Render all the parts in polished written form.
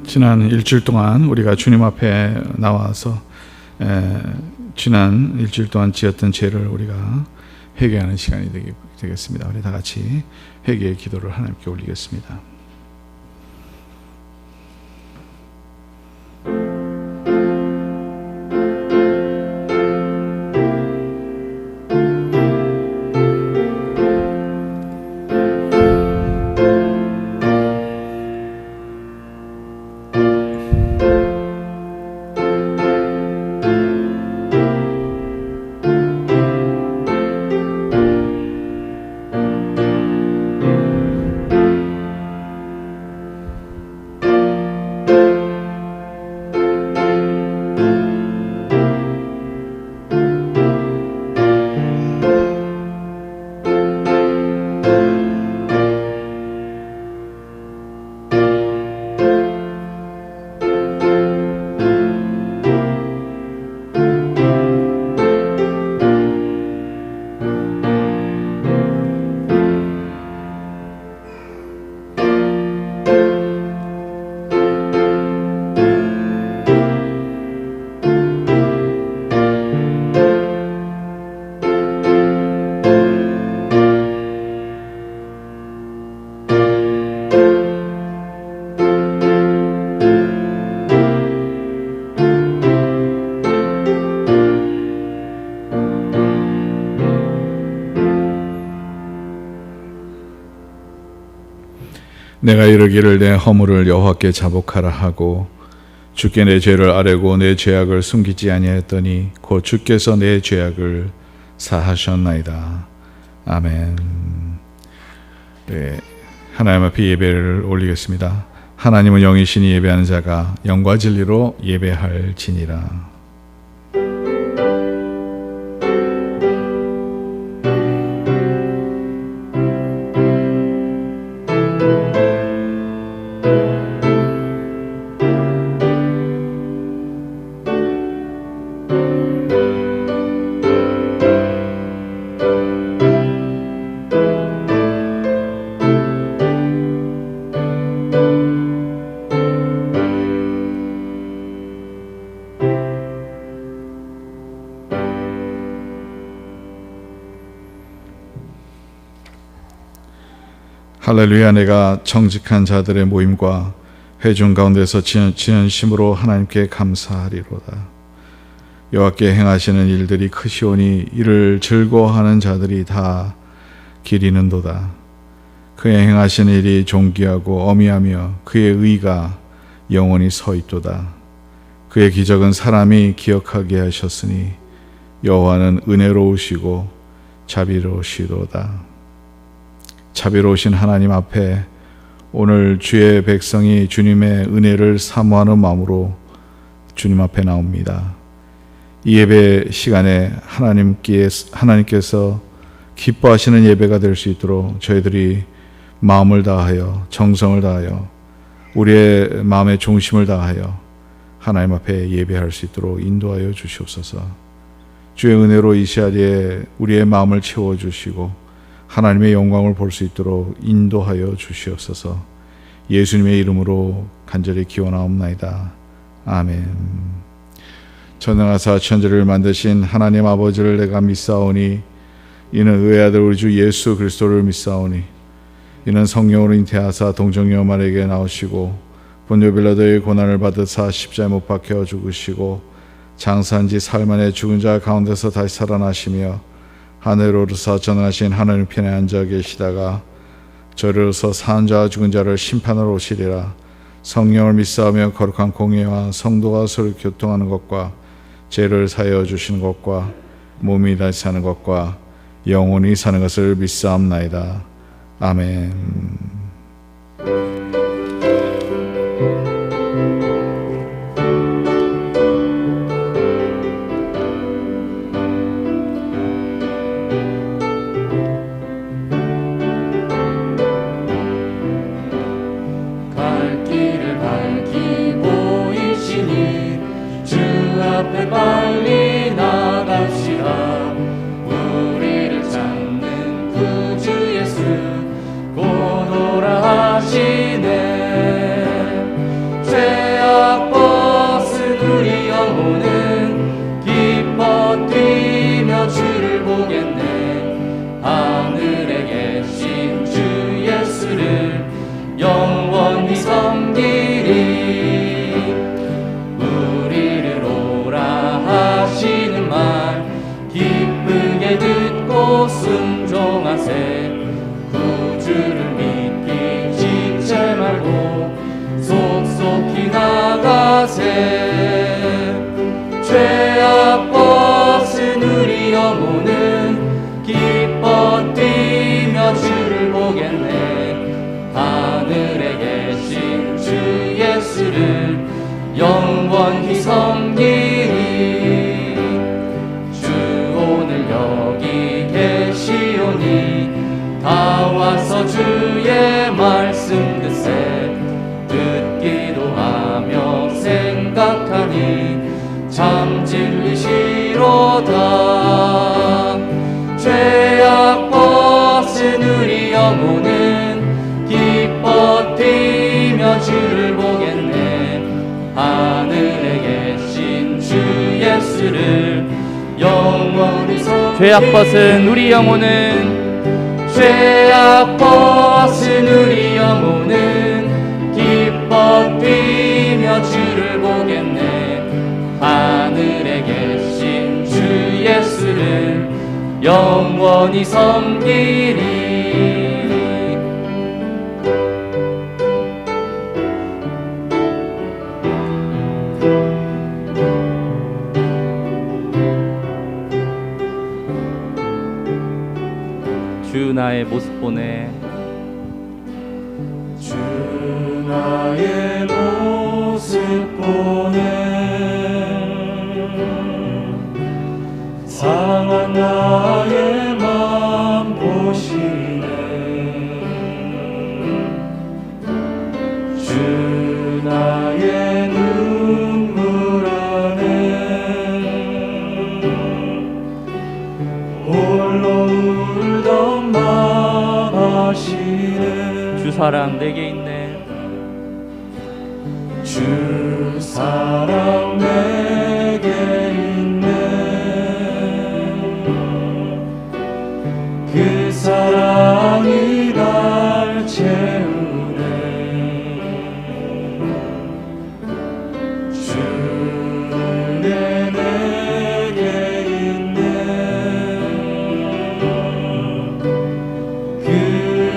지난 일주일 동안 우리가 주님 앞에 나와서 지난 일주일 동안 지었던 죄를 우리가 회개하는 시간이 되겠습니다. 우리 다 같이 회개의 기도를 하나님께 올리겠습니다. 내가 이르기를 내 허물을 여호와께 자복하라 하고 주께 내 죄를 아뢰고 내 죄악을 숨기지 아니하였더니 곧 주께서 내 죄악을 사하셨나이다. 아멘. 네, 하나님 앞에 예배를 올리겠습니다. 하나님은 영이시니 예배하는 자가 영과 진리로 예배할지니라. 할렐루야. 내가 정직한 자들의 모임과 회중 가운데서 지연심으로 하나님께 감사하리로다. 여호와께 행하시는 일들이 크시오니 이를 즐거워하는 자들이 다 기리는도다. 그의 행하시는 일이 존귀하고 어미하며 그의 의가 영원히 서 있도다. 그의 기적은 사람이 기억하게 하셨으니 여호와는 은혜로우시고 자비로우시도다. 자비로우신 하나님 앞에 오늘 주의 백성이 주님의 은혜를 사모하는 마음으로 주님 앞에 나옵니다. 이 예배 시간에 하나님께서 기뻐하시는 예배가 될 수 있도록 저희들이 마음을 다하여 정성을 다하여 우리의 마음의 중심을 다하여 하나님 앞에 예배할 수 있도록 인도하여 주시옵소서. 주의 은혜로 이 시간에 우리의 마음을 채워주시고 하나님의 영광을 볼 수 있도록 인도하여 주시옵소서. 예수님의 이름으로 간절히 기원하옵나이다. 아멘. 전능하사 천지를 만드신 하나님 아버지를 내가 믿사오니 이는 의의 아들 우리 주 예수 그리스도를 믿사오니 이는 성령으로 잉태하사 동정녀 마리아에게 나오시고 본요 빌라도의 고난을 받으사 십자가에 못 박혀 죽으시고 장사한 지 사흘 만에 죽은 자 가운데서 다시 살아나시며 하늘로 오르사 전능하신 하나님 편에 앉아 계시다가 저리로서 사한 자와 죽은 자를 심판하러 오시리라. 성령을 믿사오며 거룩한 공예와 성도가 서로 교통하는 것과 죄를 사하여 주시는 것과 몸이 다시 사는 것과 영원히 사는 것을 믿사옵나이다. 아멘. 빨리 나갑시다. 우리를 찾는 구주 예수 곧 오라 하시네. 영원히 섬기리. 우리를 오라 하시는 말 기쁘게 듣고 순종하세. 구주를 믿기 지체 말고 속속히 나가세. 죄악 벗은 우리 영혼은 기뻐 뛰며 주를 보겠네. 하늘에 계신 주 예수를 영원히 섬기리. 주 오늘 여기 계시오니 다 와서 주의 말씀 듣세. 듣기도 하며 생각하니 참 진리시로다. 죄악 벗은 우리 영혼은 기뻐 뛰며 주를 보겠네. 하늘에 계신 주 예수를 영원히 섬기리. 죄악 벗은 우리 영혼은 죄악 벗은 우리 영혼은 기뻐 뛰며 주를 보겠네. 하늘에 계신 주 예수를 영원히 섬기리. 주 나의 모습 보내. 주 나의 모습 보내. 상한 나의 맘 보시네. 주 나의 눈물 안에 홀로 울던 맘 아시네. 주 사랑 내게 있네. 주 사랑 내게 있네. 그 사랑이 날 채우네. 주 은혜 내게 있네. 그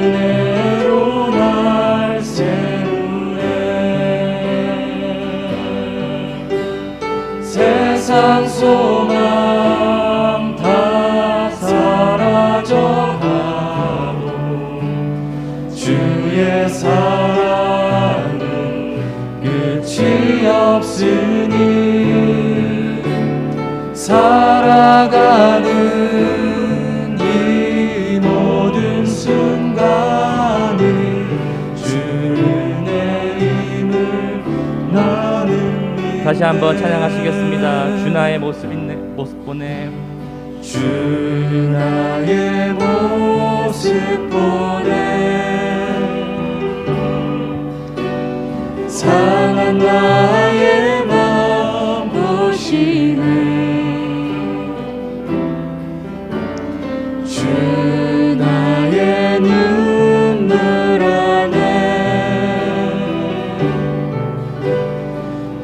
은혜로 날 세우네. 세상 소망 다 사라져가도 주의 사랑은 끝이 없으니 살아가는 이 모든 순간이 주의 힘을 나는 믿네. 다시 한번 찬양하시겠습니다. 주 나의 모습 보내. 주 나의 모습 보내. 상한 나의 맘 보시네. 주 나의 눈물 안에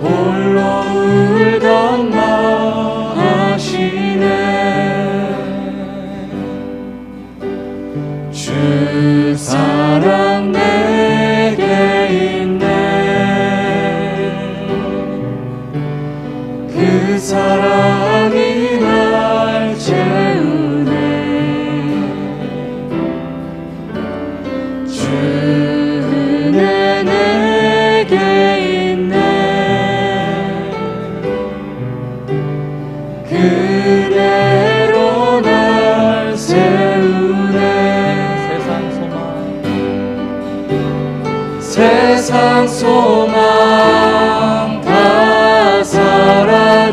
홀로 울던 맘 아시네. 주 사랑 내게 있네. 그 사랑이 날 채우네. 주 은혜 내게 있네. 그 은혜로 날 세우네. 세상 소망 다 사라져가도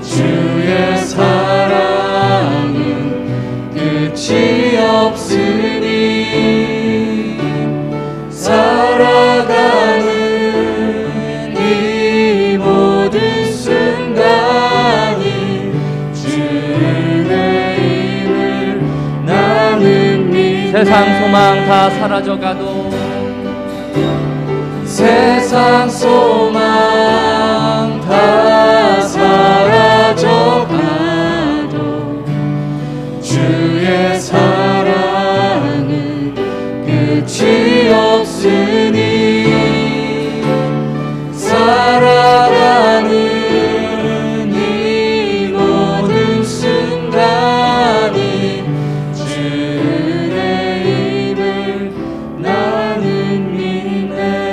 주의 사랑은 끝이 없으니 살아가는 이 모든 순간이 주의 힘을 나는 믿네. 세상 소망 다 사라져가도 세상 소망 다 사라져가도 주의 사랑은 끝이 없으니 살아가는 이 모든 순간이 주의 입을 나는 믿네.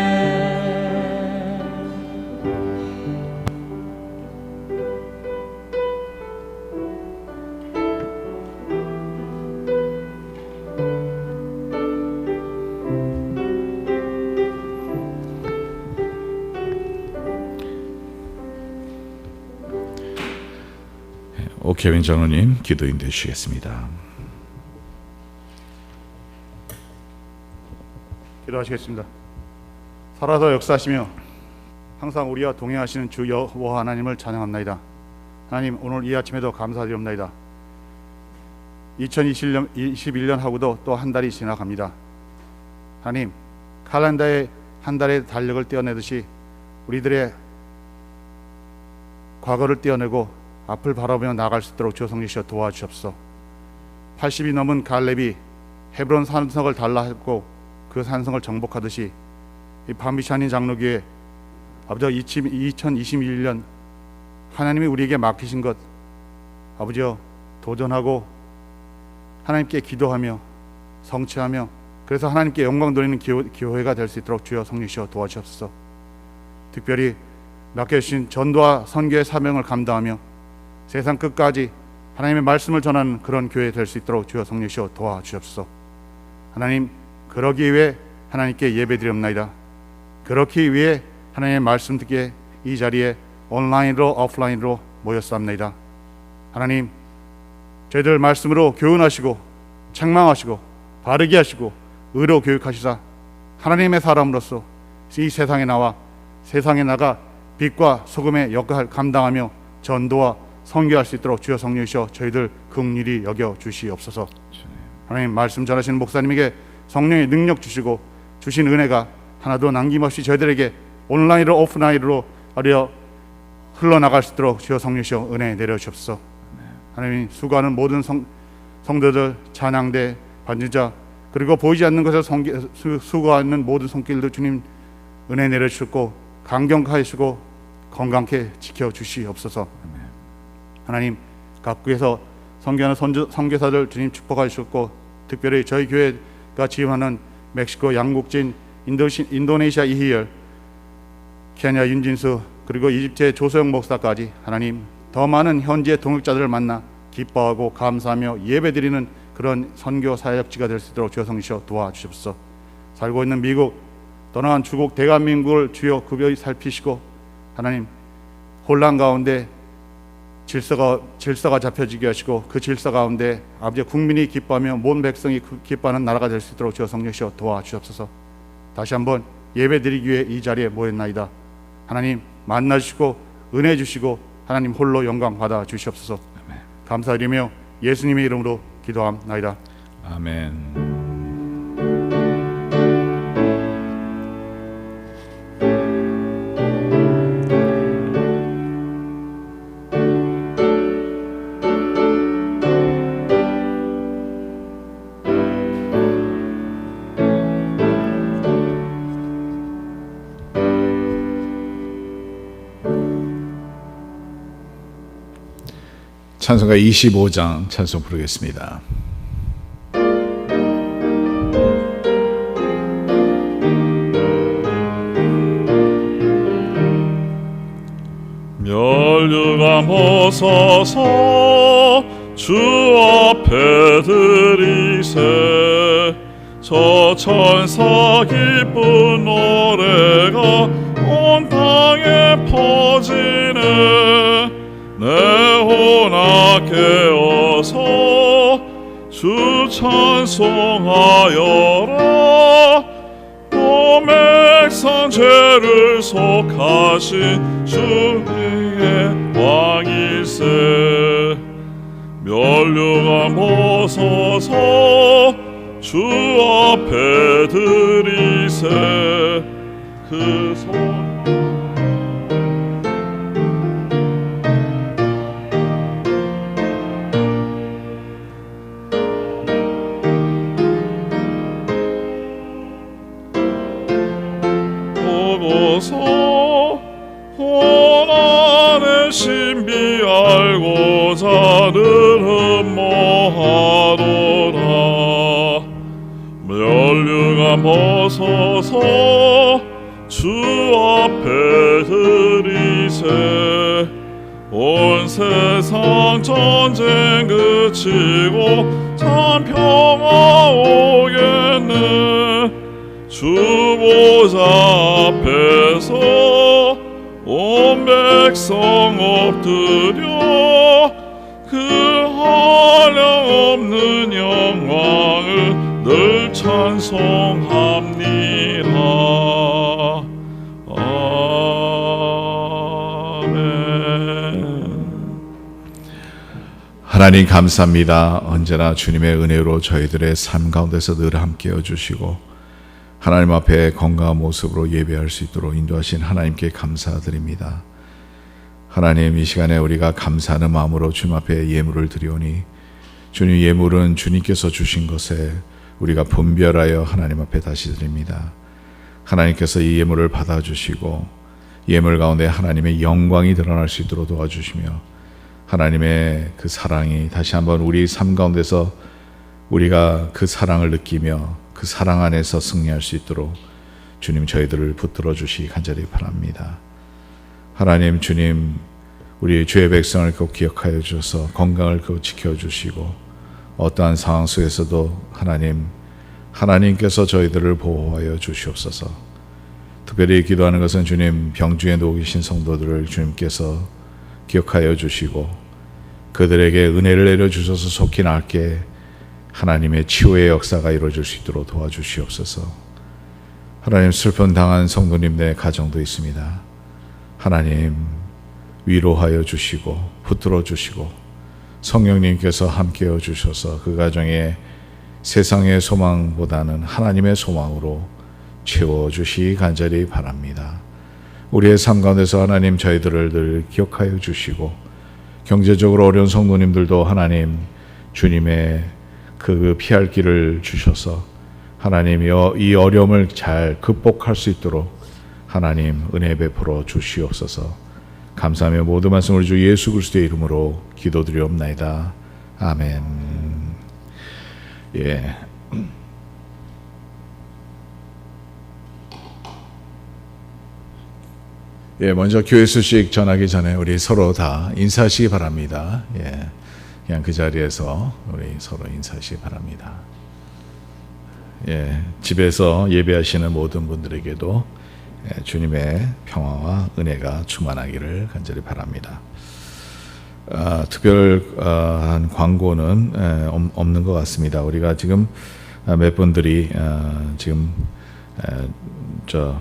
오케빈 장로님 기도인 되시겠습니다. 기도하시겠습니다. 살아서 역사하시며 항상 우리와 동행하시는 주 여호와 하나님을 찬양합나이다. 하나님, 오늘 이 아침에도 감사드립니다. 2021년 하고도 또 한 달이 지나갑니다. 하나님, 칼렌더의 한 달의 달력을 떼어내듯이 우리들의 과거를 떼어내고 앞을 바라보며 나아갈 수 있도록 주여 성령이시여 도와주옵소서. 80이 넘은 갈렙이 헤브론 산성을 달라했고 그 산성을 정복하듯이 이 밤비샤닌 장로교회 아버지 2021년 하나님이 우리에게 맡기신 것 아버지여 도전하고 하나님께 기도하며 성취하며 그래서 하나님께 영광 돌리는 교회가 될 수 있도록 주여 성령이시여 도와주옵소서. 특별히 맡겨주신 전도와 선교의 사명을 감당하며 세상 끝까지 하나님의 말씀을 전하는 그런 교회 될 수 있도록 주여 성령이시여 도와주옵소서. 하나님, 그러기 위해 하나님께 예배드립니다. 그렇기 위해 하나님의 말씀 듣기에 이 자리에 온라인으로 오프라인으로 모였습니다. 하나님, 저희들 말씀으로 교훈하시고 책망하시고 바르게 하시고 의로 교육하시사 하나님의 사람으로서 이 세상에 나가 빛과 소금의 역할 감당하며 전도와 선교할 수 있도록 주여 성령이시여 저희들 긍휼히 여겨 주시옵소서. 하나님, 말씀 전하시는 목사님에게 성령의 능력 주시고 주신 은혜가 하나도 남김없이 저희들에게 온라인으로 오프라인으로 흘러나갈 수 있도록 주여 성령이시여 은혜 내려주옵소서. 하나님, 수고하는 모든 성도들, 찬양대, 반주자, 그리고 보이지 않는 것을 수고하는 모든 손길도 주님 은혜 내려주시고 강경하시고 건강케 지켜주시옵소서. 하나님, 각국에서 선교하는 선교사들 주님 축복하시고 특별히 저희 교회가 지원하는 멕시코 양국진, 인도네시아 이희열, 케냐 윤진수, 그리고 이집트의 조소영 목사까지 하나님 더 많은 현지의 동역자들을 만나 기뻐하고 감사하며 예배드리는 그런 선교 사역지가 될 수 있도록 주여 성령이시여 도와주십시오. 살고 있는 미국, 떠나간 주국 대한민국을 주여 급여히 살피시고 하나님 혼란 가운데 질서가 잡혀지게 하시고 그 질서 가운데 아버지 국민이 기뻐하며 온 백성이 기뻐하는 나라가 될 수 있도록 주여 성령이시여 도와주옵소서. 다시 한번 예배드리기 위해 이 자리에 모였나이다. 하나님 만나주시고 은혜 주시고 하나님 홀로 영광 받아 주시옵소서. 감사드리며 예수님의 이름으로 기도함나이다. 아멘. 찬송가 25장 찬송 부르겠습니다. 멸류관 벗어서 주 앞에 드리세. 저 천사 기쁜 노래가 온 땅에 퍼지네. 내 혼아 깨어서 주 찬송하여라. 또 백성 죄를 속하신 주의 왕일세. 멸류관 벗어서 주 주 앞에 드리세 그 손 보고서 고난의 신비 알고자 늘 흠모하도다. 면류관 벗어서 주 앞에 드리세 온 세상 전쟁 그치고 참 평화 오겠네. 주 보좌 앞에서 온 백성 엎드려 그 한량없는 영광을 늘 찬송합니다. 아멘. 하나님 감사합니다. 언제나 주님의 은혜로 저희들의 삶 가운데서 늘 함께해 주시고 하나님 앞에 건강한 모습으로 예배할 수 있도록 인도하신 하나님께 감사드립니다. 하나님, 이 시간에 우리가 감사하는 마음으로 주님 앞에 예물을 드리오니 주님, 예물은 주님께서 주신 것에 우리가 분별하여 하나님 앞에 다시 드립니다. 하나님께서 이 예물을 받아주시고 예물 가운데 하나님의 영광이 드러날 수 있도록 도와주시며 하나님의 그 사랑이 다시 한번 우리 삶 가운데서 우리가 그 사랑을 느끼며 그 사랑 안에서 승리할 수 있도록 주님 저희들을 붙들어 주시기 간절히 바랍니다. 하나님, 주님, 우리 주의 백성을 꼭 기억하여 주셔서 건강을 꼭 지켜주시고 어떠한 상황 속에서도 하나님께서 저희들을 보호하여 주시옵소서. 특별히 기도하는 것은 주님, 병중에 누워 계신 성도들을 주님께서 기억하여 주시고 그들에게 은혜를 내려주셔서 속히 낫게 하나님의 치유의 역사가 이루어질 수 있도록 도와주시옵소서. 하나님, 슬픔 당한 성도님들의 가정도 있습니다. 하나님, 위로하여 주시고 붙들어 주시고 성령님께서 함께해 주셔서 그 가정에 세상의 소망보다는 하나님의 소망으로 채워주시기 간절히 바랍니다. 우리의 삶 가운데서 하나님 저희들을 늘 기억하여 주시고 경제적으로 어려운 성도님들도 하나님 주님의 그 피할 길을 주셔서 하나님 이 어려움을 잘 극복할 수 있도록 하나님 은혜 베풀어 주시옵소서. 감사하며 모든 말씀을 주 예수 그리스도의 이름으로 기도드리옵나이다. 아멘. 예. 예, 먼저 교회 소식 전하기 전에 우리 서로 다 인사하시기 바랍니다. 예. 그냥 그 자리에서 우리 서로 인사하시기 바랍니다. 예, 집에서 예배하시는 모든 분들에게도 주님의 평화와 은혜가 충만하기를 간절히 바랍니다. 특별한 광고는 없는 것 같습니다. 우리가 지금 몇 분들이 지금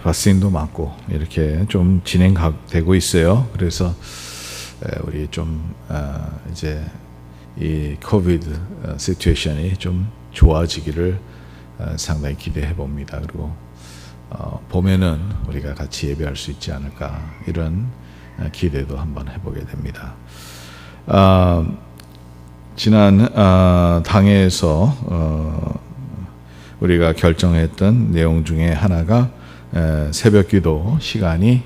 vaksin도 맞고 이렇게 좀 진행되고 있어요. 그래서 우리 좀 이제 이 코비드 시츄에이션이 좀 좋아지기를 상당히 기대해 봅니다. 그리고 봄에는 우리가 같이 예배할 수 있지 않을까 이런 기대도 한번 해보게 됩니다. 지난 당회에서 우리가 결정했던 내용 중에 하나가 새벽기도 시간이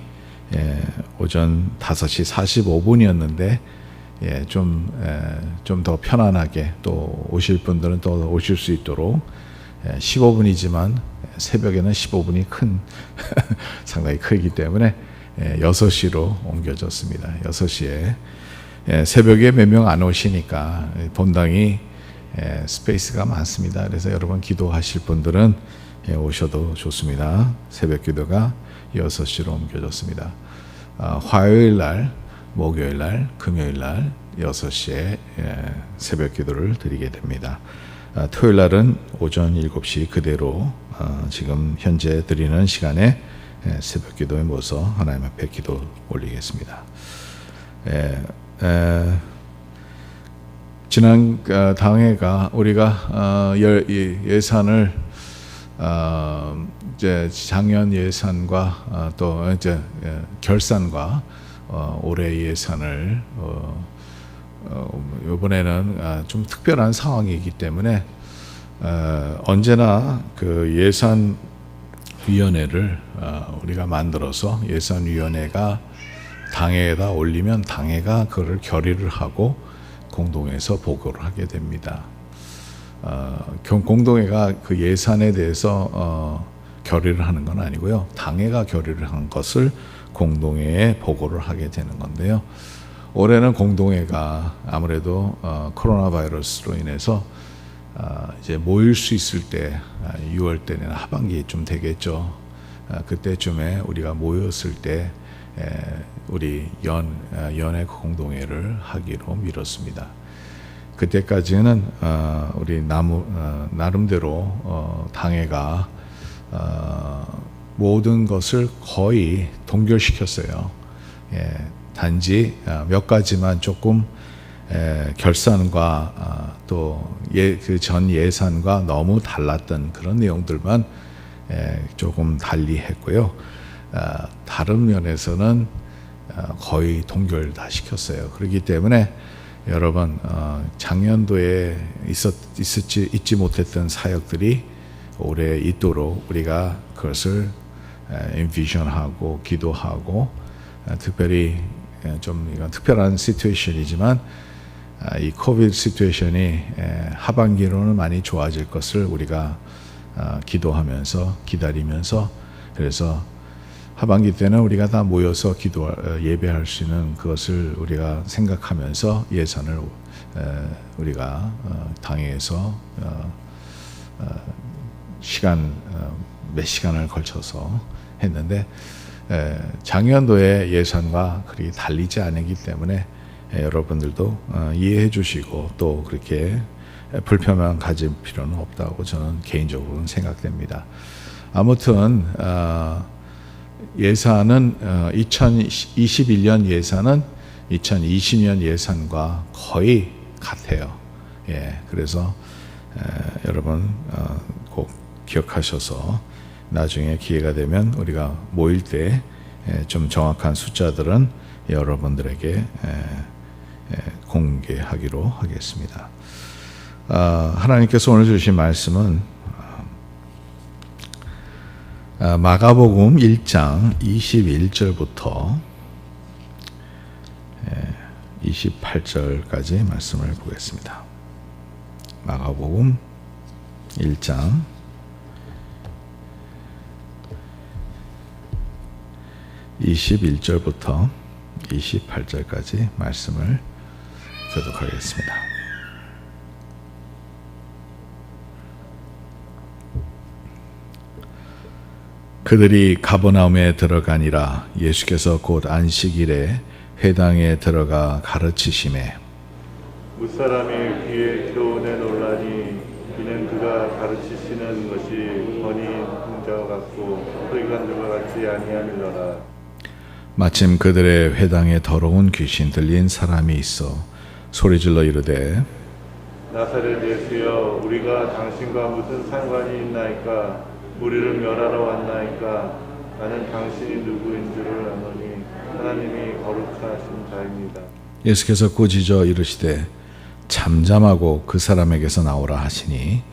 오전 5시 45분이었는데 좀 더 편안하게 또 오실 분들은 또 오실 수 있도록 15분이지만 새벽에는 15분이 상당히 크기 때문에 6시로 옮겨졌습니다. 6시에 새벽에 몇 명 안 오시니까 본당이 스페이스가 많습니다. 그래서 여러분 기도하실 분들은 오셔도 좋습니다. 새벽 기도가 6시로 옮겨졌습니다. 화요일 날, 목요일 날, 금요일 날 6시에 새벽 기도를 드리게 됩니다. 토요일 날은 오전 7시 그대로 지금 현재 드리는 시간에 새벽 기도에 모여서 하나님 앞에 기도 올리겠습니다. 지난 당회가 우리가 예산을 이제 작년 예산과 또 이제 결산과 올해 예산을 이번에는 좀 특별한 상황이기 때문에 언제나 그 예산위원회를 우리가 만들어서 예산위원회가 당회에다 올리면 당회가 그걸 결의를 하고 공동회에서 보고를 하게 됩니다. 공동회가 그 예산에 대해서 결의를 하는 건 아니고요. 당회가 결의를 한 것을 공동회에 보고를 하게 되는 건데요. 올해는 공동회가 아무래도 코로나 바이러스로 인해서 이제 모일 수 있을 때 6월 때는 하반기쯤 되겠죠. 그때쯤에 우리가 모였을 때 우리 연회 공동회를 하기로 미뤘습니다. 그때까지는 우리 나름대로 당회가 모든 것을 거의 동결시켰어요. 단지 몇 가지만 조금 결산과 또 그 전 예산과 너무 달랐던 그런 내용들만 조금 달리 했고요. 다른 면에서는 거의 동결 다 시켰어요. 그렇기 때문에 여러분 작년도에 있지 못했던 사역들이 올해 있도록 우리가 그것을 인비전하고 기도하고 특별히 좀 이건 특별한 시츄에이션이지만 이 코비드 시츄에이션이 하반기로는 많이 좋아질 것을 우리가 기도하면서 기다리면서 그래서 하반기 때는 우리가 다 모여서 예배할 수 있는 그것을 우리가 생각하면서 예산을 우리가 당회에서 몇 시간을 걸쳐서 했는데 작년도의 예산과 그리 달리지 않기 때문에 여러분들도 이해해 주시고 또 그렇게 불편함 가질 필요는 없다고 저는 개인적으로는 생각됩니다. 아무튼 예산은 2021년 예산은 2020년 예산과 거의 같아요. 그래서 여러분 꼭 기억하셔서 나중에 기회가 되면 우리가 모일 때 좀 정확한 숫자들은 여러분들에게 공개하기로 하겠습니다. 하나님께서 오늘 주신 말씀은 마가복음 1장 21절부터 28절까지 말씀을 보겠습니다. 마가복음 1장 21절부터 28절까지 말씀을 교독하겠습니다. 그들이 가버나움에 들어가니라. 예수께서 곧 안식일에 회당에 들어가 가르치시매 무사람이 귀에 들어오네 놀라니 이는 그가 가르치시는 것이 권위 있는 자와 같고 서기관들과 같지 아니함이로라. 마침 그들의 회당에 더러운 귀신 들린 사람이 있어 소리질러 이르되 나사렛 예수여 우리가 당신과 무슨 상관이 있나이까? 우리를 멸하러 왔나이까? 나는 당신이 누구인 줄을 아노니 하나님이 거룩하신 자입니다. 예수께서 꾸짖어 이르시되 잠잠하고 그 사람에게서 나오라 하시니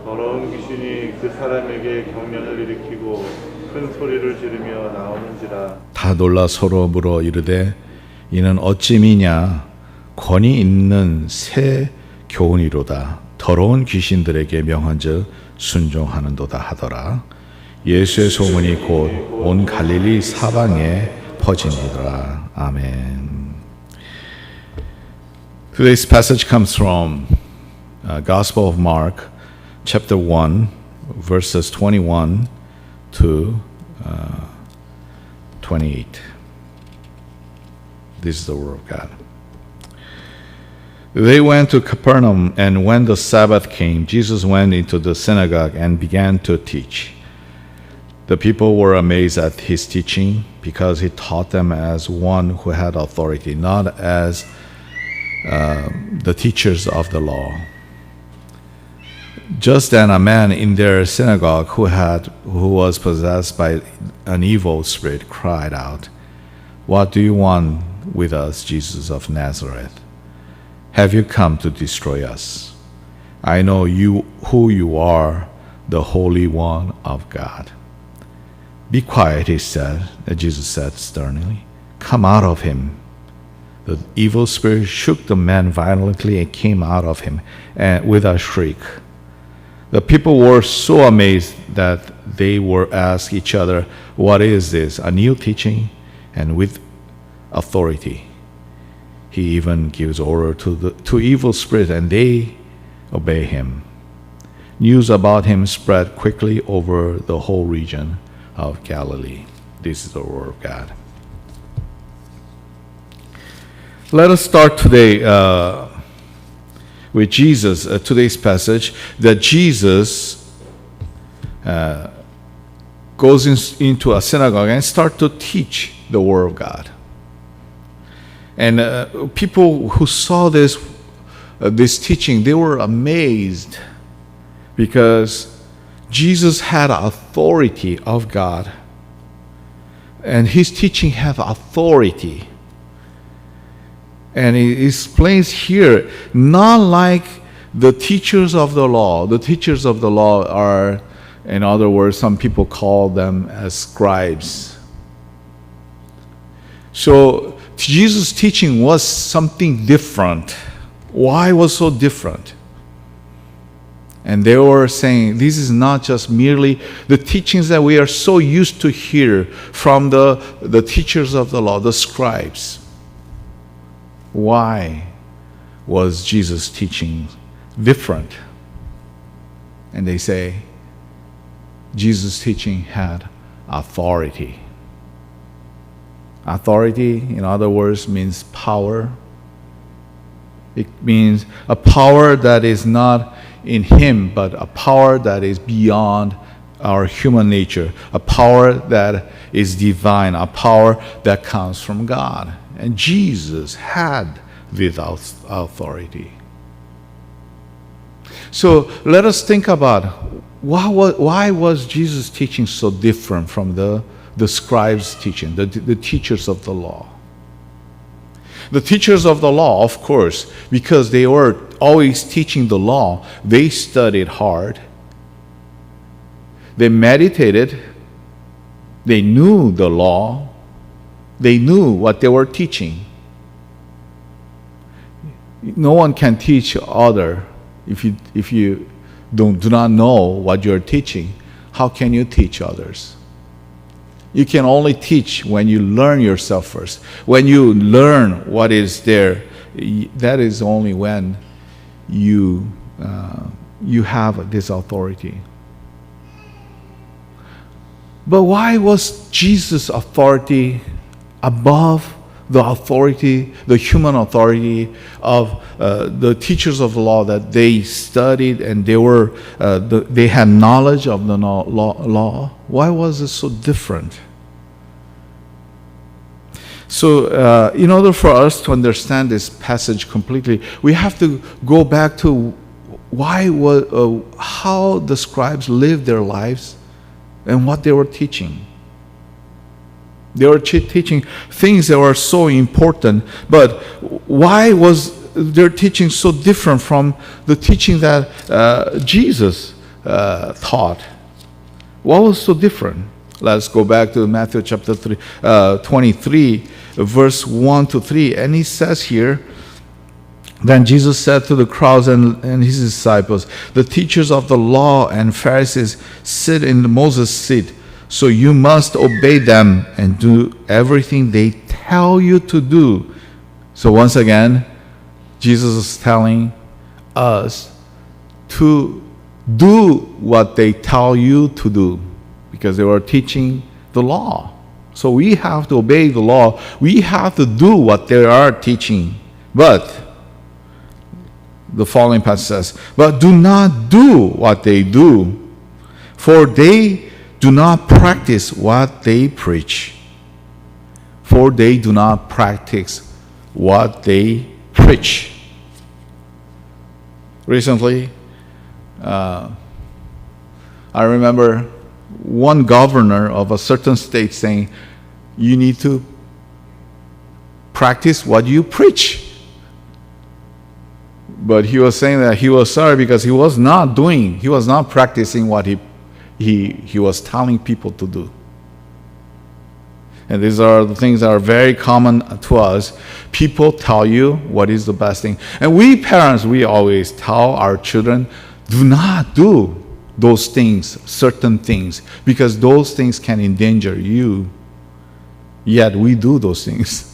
더러운 귀신이 그 사람에게 경련을 일으키고 큰 소리를 지르며 나오는지라. 다 놀라 서로 물어 이르되 이는 어찌 미냐? 권위 있는 새 교훈이로다. 더러운 귀신들에게 명한즉 순종하는도다 하더라. 예수의 소문이 곧 온 갈릴리 사방에 퍼지니더라. 아멘. Today's passage comes from Gospel of Mark, chapter 1, verses 21 to 28. This is the word of God. They went to Capernaum, and when the Sabbath came, Jesus went into the synagogue and began to teach. The people were amazed at his teaching because he taught them as one who had authority, not as the teachers of the law. Just then a man in their synagogue who was possessed by an evil spirit cried out, "What do you want with us, Jesus of Nazareth? Have you come to destroy us? I know who you are, the Holy One of God." "Be quiet," Jesus said sternly. "Come out of him." The evil spirit shook the man violently and came out of him with a shriek. The people were so amazed that they were asked each other, "What is this? A new teaching and with authority. He even gives order to evil spirits and they obey him." News about him spread quickly over the whole region of Galilee. This is the word of God. Let us start today with Jesus, today's passage, that Jesus goes into a synagogue and starts to teach the Word of God. And people who saw this teaching, they were amazed because Jesus had authority of God. And his teaching had authority. And it explains here, not like the teachers of the law. The teachers of the law are, in other words, some people call them as scribes. So Jesus' teaching was something different. Why was so different? And they were saying, this is not just merely the teachings that we are so used to hear from the teachers of the law, the scribes. Why was Jesus' teaching different? And they say, Jesus' teaching had authority. Authority, in other words, means power. It means a power that is not in him, but a power that is beyond our human nature, a power that is divine, a power that comes from God. And Jesus had this authority. So let us think about why was Jesus' teaching so different from the scribes' teaching, the teachers of the law. The teachers of the law, of course, because they were always teaching the law, they studied hard. They meditated. They knew the law. They knew what they were teaching. No one can teach other if you do not know what you're teaching. How can you teach others? You can only teach when you learn yourself first. When you learn what is there, that is only when you have this authority. But why was Jesus' authority above the authority, the human authority of the teachers of the law that they studied and they had knowledge of the law? Why was it so different? So, in order for us to understand this passage completely, we have to go back to how the scribes lived their lives and what they were teaching. They were teaching things that were so important, but why was their teaching so different from the teaching that Jesus taught? What was so different? Let's go back to Matthew chapter 23, verse 1 to 3. And he says here, then Jesus said to the crowds and his disciples, the teachers of the law and Pharisees sit in Moses' seat. So you must obey them and do everything they tell you to do. So once again, Jesus is telling us to do what they tell you to do, because they were teaching the law. So we have to obey the law. We have to do what they are teaching. But the following passage says, but do not do what they do, for they do not practice what they preach. For they do not practice what they preach. Recently, I remember one governor of a certain state saying, you need to practice what you preach. But he was saying that he was sorry because he was not practicing what he was telling people to do. And these are the things that are very common to us. People tell you what is the best thing. And we parents, we always tell our children, do not do those things, certain things, because those things can endanger you. Yet we do those things.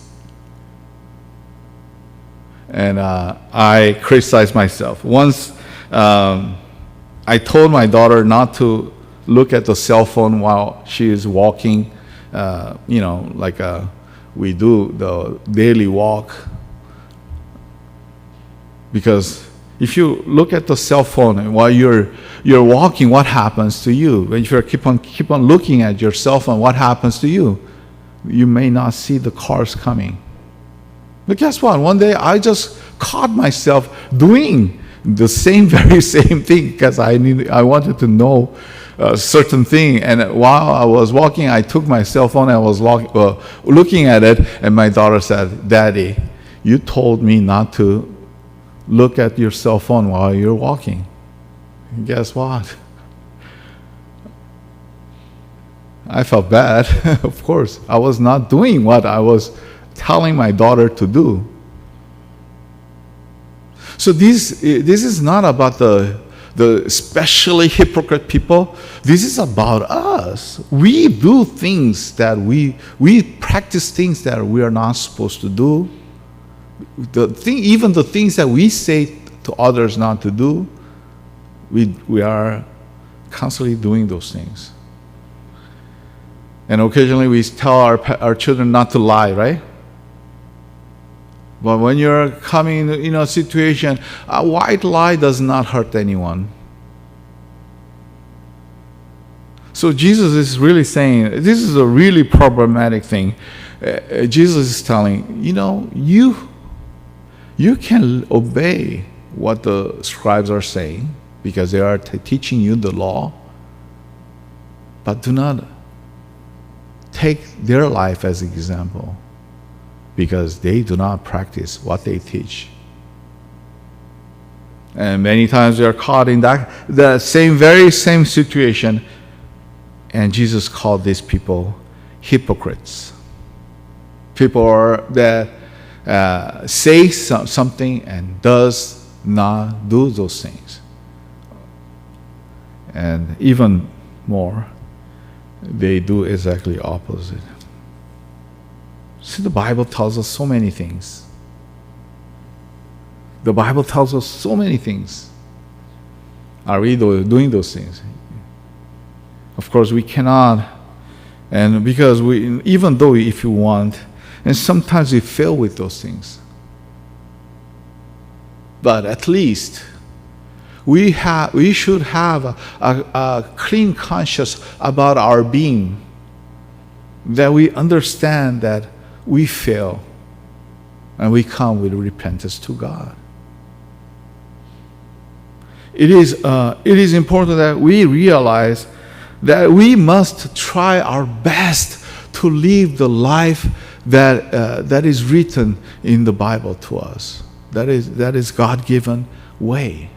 And I criticize myself. Once I told my daughter not to look at the cell phone while she is walking, like we do the daily walk. Because if you look at the cell phone while you're walking, what happens to you? When you keep on looking at your cell phone, what happens to you? You may not see the cars coming. But guess what? One day I just caught myself doing the very same thing because I wanted to know a certain thing. And while I was walking, I took my cell phone and I was looking at it. And my daughter said, "Daddy, you told me not to look at your cell phone while you're walking." And guess what? I felt bad. Of course, I was not doing what I was telling my daughter to do. So this is not about the especially hypocrite people. This is about us. We do things that we practice things that we are not supposed to do. Even the things that we say to others not to do, we are constantly doing those things. And occasionally we tell our children not to lie, right? But when you're coming in a situation, a white lie does not hurt anyone. So Jesus is really saying, this is a really problematic thing. Jesus is telling, you can obey what the scribes are saying because they are teaching you the law, but do not take their life as an example, because they do not practice what they teach. And many times we are caught in the very same situation, and Jesus called these people hypocrites. People that say something and does not do those things. And even more, they do exactly opposite. See, the Bible tells us so many things. The Bible tells us so many things. Are we doing those things? Of course, we cannot. And because even though if you want, and sometimes we fail with those things. But at least we should have a clean conscience about our being, that we understand that we fail and we come with repentance to God. It is important that we realize that we must try our best to live the life that is written in the Bible to us. That is God-given way.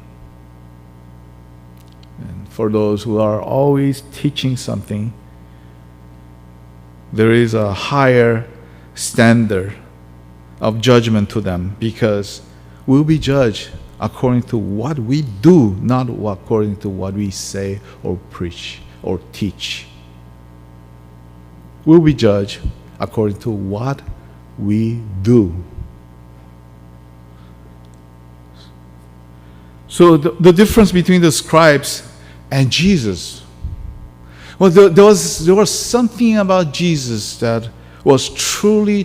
And for those who are always teaching something, there is a higher standard of judgment to them, because we'll be judged according to what we do, not according to what we say or preach or teach. We'll be judged according to what we do. So the difference between the scribes and Jesus, well, there was something about Jesus that was truly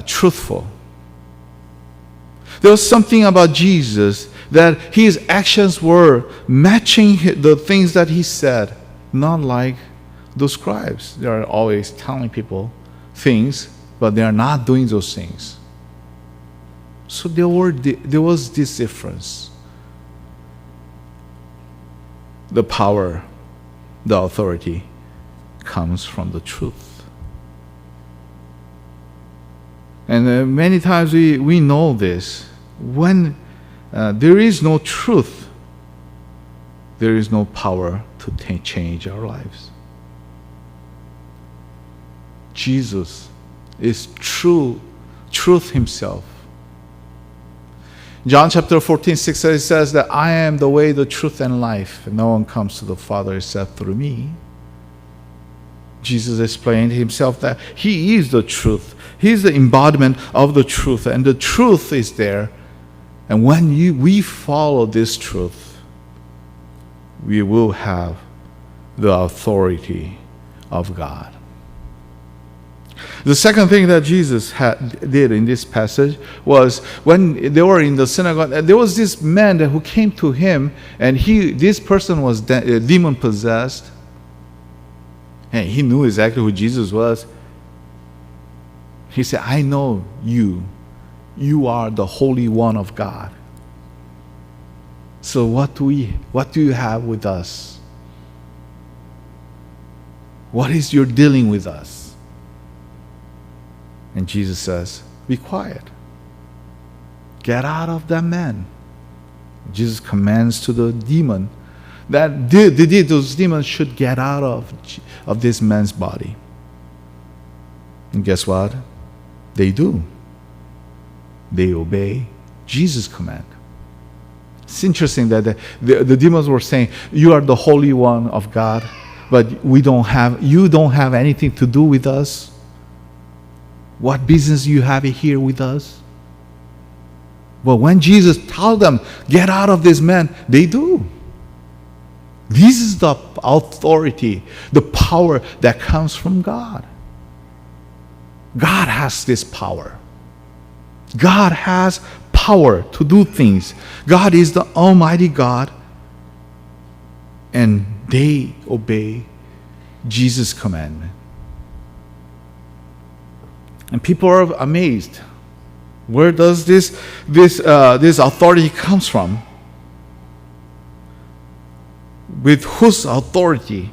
truthful. There was something about Jesus that his actions were matching the things that he said, not like the scribes. They are always telling people things, but they are not doing those things. So there was this difference. The power, the authority comes from the truth. And many times we know this. When there is no truth, there is no power to change our lives. Jesus is truth himself. John chapter 14:6 it says that I am the way, the truth, and life. No one comes to the Father except through me. Jesus explained himself that he is the truth. He is the embodiment of the truth, and the truth is there. And when we follow this truth, we will have the authority of God. The second thing that Jesus did in this passage was when they were in the synagogue, there was this man who came to him, and this person was demon possessed. And he knew exactly who Jesus was. He said, I know you. You are the Holy One of God. So what do you have with us? What is your dealing with us? And Jesus says, be quiet. Get out of that man. Jesus commands to the demon that those demons should get out of this man's body. And guess what? They do. They obey Jesus' command. It's interesting that the demons were saying, you are the Holy One of God, but you don't have anything to do with us. What business you have here with us? But when Jesus told them, get out of this man, they do. This is the authority, the power that comes from God. God has this power. God has power to do things. God is the Almighty God, and they obey Jesus' commandment. And people are amazed. Where does this authority comes from? With whose authority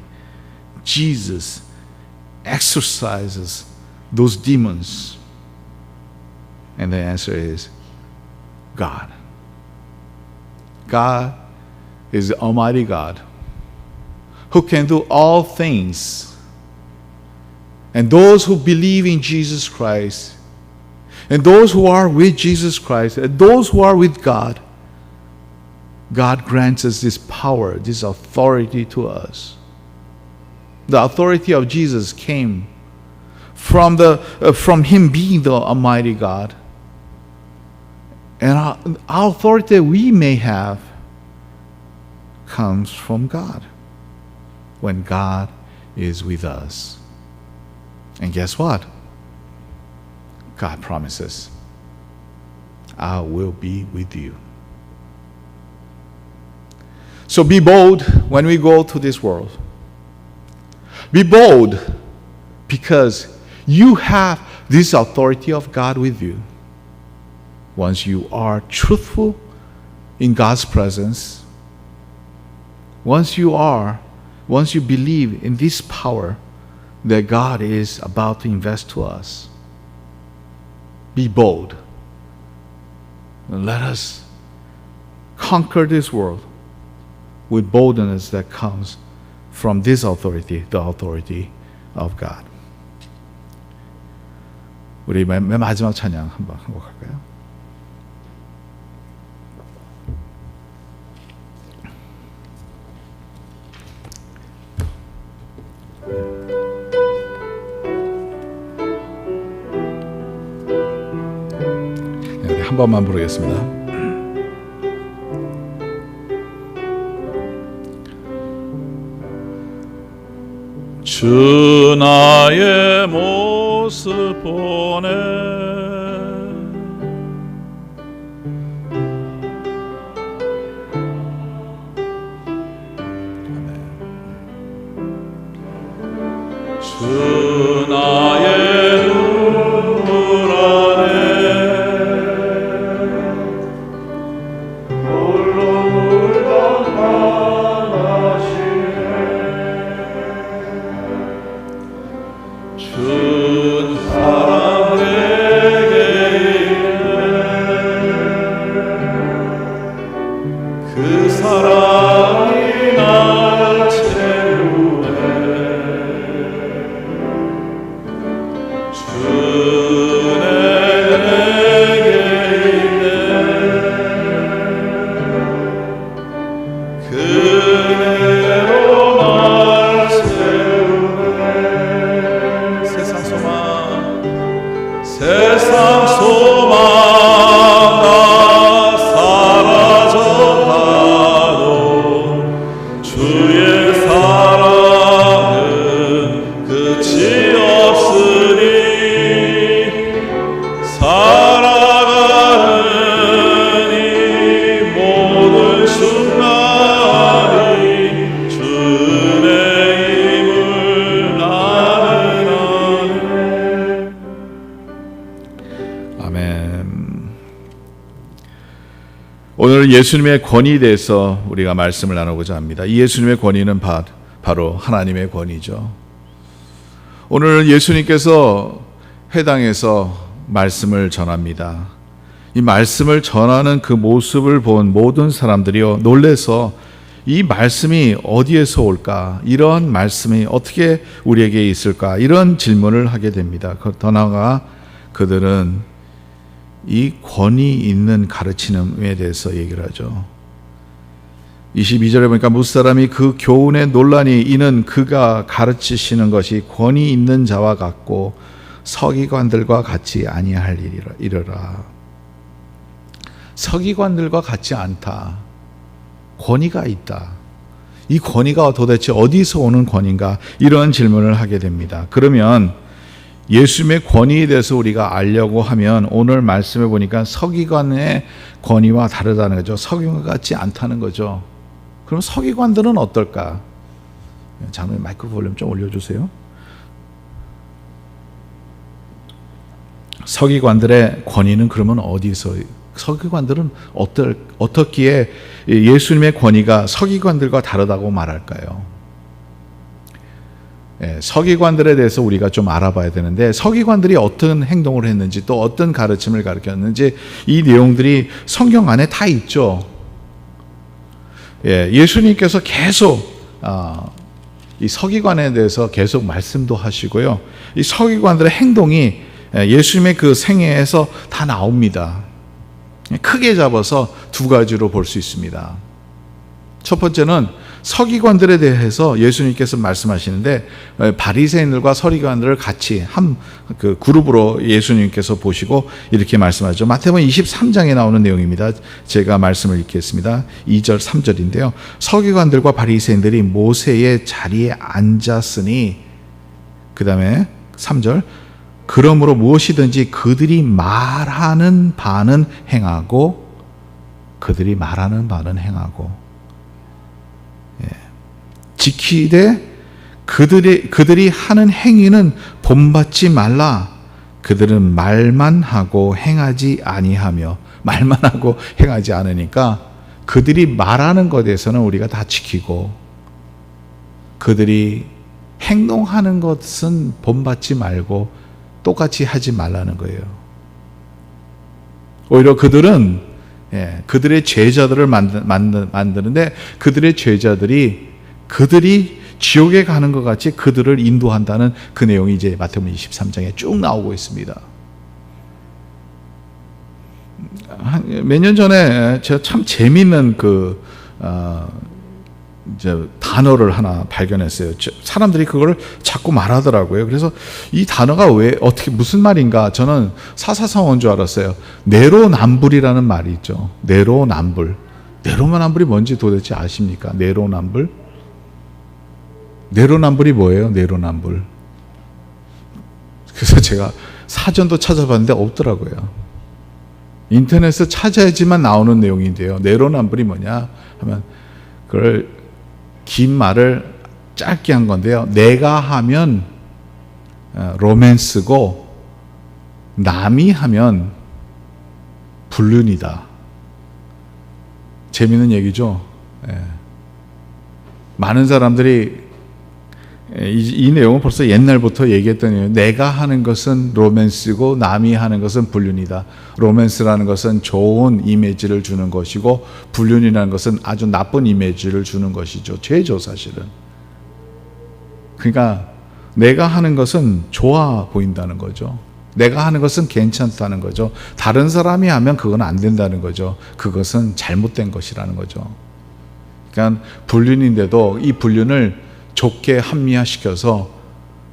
Jesus exorcises those demons? And the answer is God. God is the Almighty God who can do all things. And those who believe in Jesus Christ, and those who are with Jesus Christ, and those who are with God, God grants us this power, this authority to us. The authority of Jesus came from Him being the Almighty God. And our authority that we may have comes from God when God is with us. And guess what? God promises, I will be with you. So be bold when we go to this world. Be bold because you have this authority of God with you. Once you are truthful in God's presence, once you believe in this power that God is about to invest to us, be bold. And let us conquer this world with boldness that comes from this authority, the authority of God. 우리 맨 마지막 찬양 한번 하고 갈까요? 네, 한 번만 부르겠습니다. 주 나의 모습 보내 주 나의 눈물 안에 오늘 예수님의 권위에 대해서 우리가 말씀을 나누고자 합니다. 이 예수님의 권위는 바로 하나님의 권위죠. 오늘 예수님께서 회당에서 말씀을 전합니다. 이 말씀을 전하는 그 모습을 본 모든 사람들이요 놀라서 이 말씀이 어디에서 올까? 이런 말씀이 어떻게 우리에게 있을까? 이런 질문을 하게 됩니다. 더 나아가 그들은 이 권위 있는 가르침에 대해서 얘기를 하죠. 22절에 보니까 무사람이 그 교훈에 논란이 이는 그가 가르치시는 것이 권위 있는 자와 같고 서기관들과 같이 아니할 이르라. 서기관들과 같지 않다. 권위가 있다. 이 권위가 도대체 어디서 오는 권위인가? 이런 질문을 하게 됩니다. 그러면 예수님의 권위에 대해서 우리가 알려고 하면 오늘 말씀해 보니까 서기관의 권위와 다르다는 거죠. 서기관 같지 않다는 거죠. 그럼 서기관들은 어떨까? 장로님 마이크 볼륨 좀 올려주세요. 서기관들의 권위는 그러면 어디서? 서기관들은 어떻기에 예수님의 권위가 서기관들과 다르다고 말할까요? 서기관들에 대해서 우리가 좀 알아봐야 되는데 서기관들이 어떤 행동을 했는지 또 어떤 가르침을 가르쳤는지 이 내용들이 성경 안에 다 있죠. 예수님께서 계속 이 서기관에 대해서 계속 말씀도 하시고요. 이 서기관들의 행동이 예수님의 그 생애에서 다 나옵니다. 크게 잡아서 두 가지로 볼 수 있습니다. 첫 번째는 서기관들에 대해서 예수님께서 말씀하시는데 바리새인들과 서기관들을 같이 한 그 그룹으로 예수님께서 보시고 이렇게 말씀하죠. 마태복음 23장에 나오는 내용입니다. 제가 말씀을 읽겠습니다. 2절 3절인데요. 서기관들과 바리새인들이 모세의 자리에 앉았으니 그 다음에 3절 그러므로 무엇이든지 그들이 말하는 바는 행하고 지키되 그들이 하는 행위는 본받지 말라. 그들은 말만 하고 행하지 아니하며 말만 하고 행하지 않으니까 그들이 말하는 것에 대해서는 우리가 다 지키고 그들이 행동하는 것은 본받지 말고 똑같이 하지 말라는 거예요. 오히려 그들은 그들의 제자들을 만드는데 그들의 제자들이 지옥에 가는 것 같이 그들을 인도한다는 그 내용이 이제 마태복음 23장에 쭉 나오고 있습니다. 몇 년 전에 제가 참 재미있는 이제 단어를 하나 발견했어요. 사람들이 그걸 자꾸 말하더라고요. 그래서 이 단어가 어떻게 무슨 말인가? 저는 사사성어인 줄 알았어요. 내로남불이라는 말이 있죠. 내로남불이 뭔지 도대체 아십니까? 내로남불이 뭐예요? 내로남불. 그래서 제가 사전도 찾아봤는데 없더라고요. 인터넷에서 찾아야지만 나오는 내용인데요. 내로남불이 뭐냐 하면 그걸 긴 말을 짧게 한 건데요. 내가 하면 로맨스고 남이 하면 불륜이다. 재미있는 얘기죠. 많은 사람들이 이 내용은 벌써 옛날부터 얘기했던 얘기예요. 내가 하는 것은 로맨스고 남이 하는 것은 불륜이다. 로맨스라는 것은 좋은 이미지를 주는 것이고 불륜이라는 것은 아주 나쁜 이미지를 주는 것이죠. 죄죠, 사실은. 그러니까 내가 하는 것은 좋아 보인다는 거죠. 내가 하는 것은 괜찮다는 거죠. 다른 사람이 하면 그건 안 된다는 거죠. 그것은 잘못된 것이라는 거죠. 그러니까 불륜인데도 이 불륜을 좋게 합리화시켜서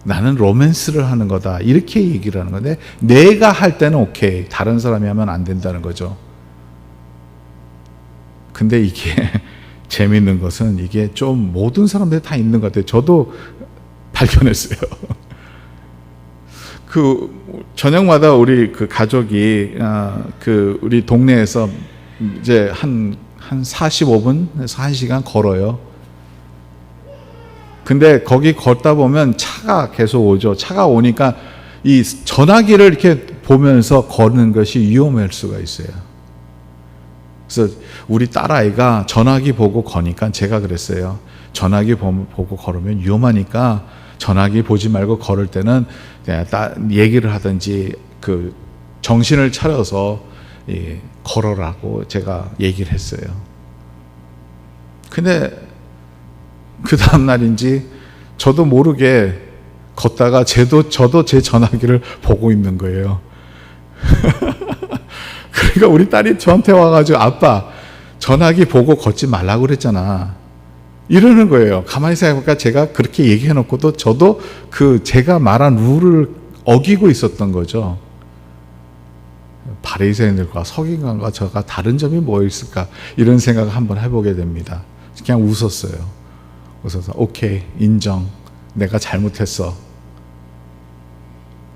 나는 로맨스를 하는 거다 이렇게 얘기를 하는 건데 내가 할 때는 오케이, 다른 사람이 하면 안 된다는 거죠. 근데 이게 재미있는 것은 이게 좀 모든 사람들이 다 있는 것 같아요. 저도 발견했어요. 저녁마다 우리 가족이 우리 동네에서 이제 한 45분에서 1시간 걸어요. 근데 거기 걷다 보면 차가 계속 오죠. 차가 오니까 이 전화기를 이렇게 보면서 걷는 것이 위험할 수가 있어요. 그래서 우리 딸아이가 전화기 보고 거니까 제가 그랬어요. 전화기 보고 걸으면 위험하니까 전화기 보지 말고 걸을 때는 얘기를 하든지 그 정신을 차려서 걸어라고 제가 얘기를 했어요. 근데 그 다음 날인지 저도 모르게 걷다가 저도 제 전화기를 보고 있는 거예요. 그러니까 우리 딸이 저한테 와가지고 아빠 전화기 보고 걷지 말라고 그랬잖아 이러는 거예요. 가만히 생각해보니까 제가 그렇게 얘기해놓고도 저도 그 제가 말한 룰을 어기고 있었던 거죠. 바리새인들과 서기관과 저가 다른 점이 뭐 있을까 이런 생각을 한번 해보게 됩니다. 그냥 웃었어요. 웃어서 오케이 인정, 내가 잘못했어,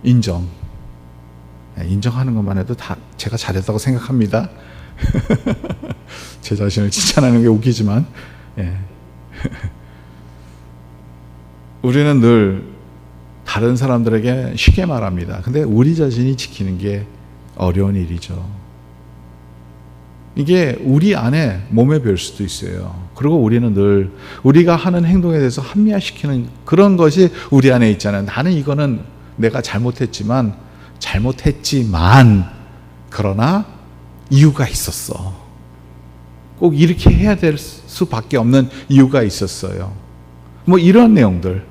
인정하는 것만 해도 다 제가 잘했다고 생각합니다. 제 자신을 칭찬하는 게 웃기지만 우리는 늘 다른 사람들에게 쉽게 말합니다. 근데 우리 자신이 지키는 게 어려운 일이죠. 이게 우리 안에 몸에 별 수도 있어요. 그리고 우리는 늘 우리가 하는 행동에 대해서 합리화시키는 그런 것이 우리 안에 있잖아요. 나는 이거는 내가 잘못했지만 그러나 이유가 있었어. 꼭 이렇게 해야 될 수밖에 없는 이유가 있었어요. 뭐 이런 내용들.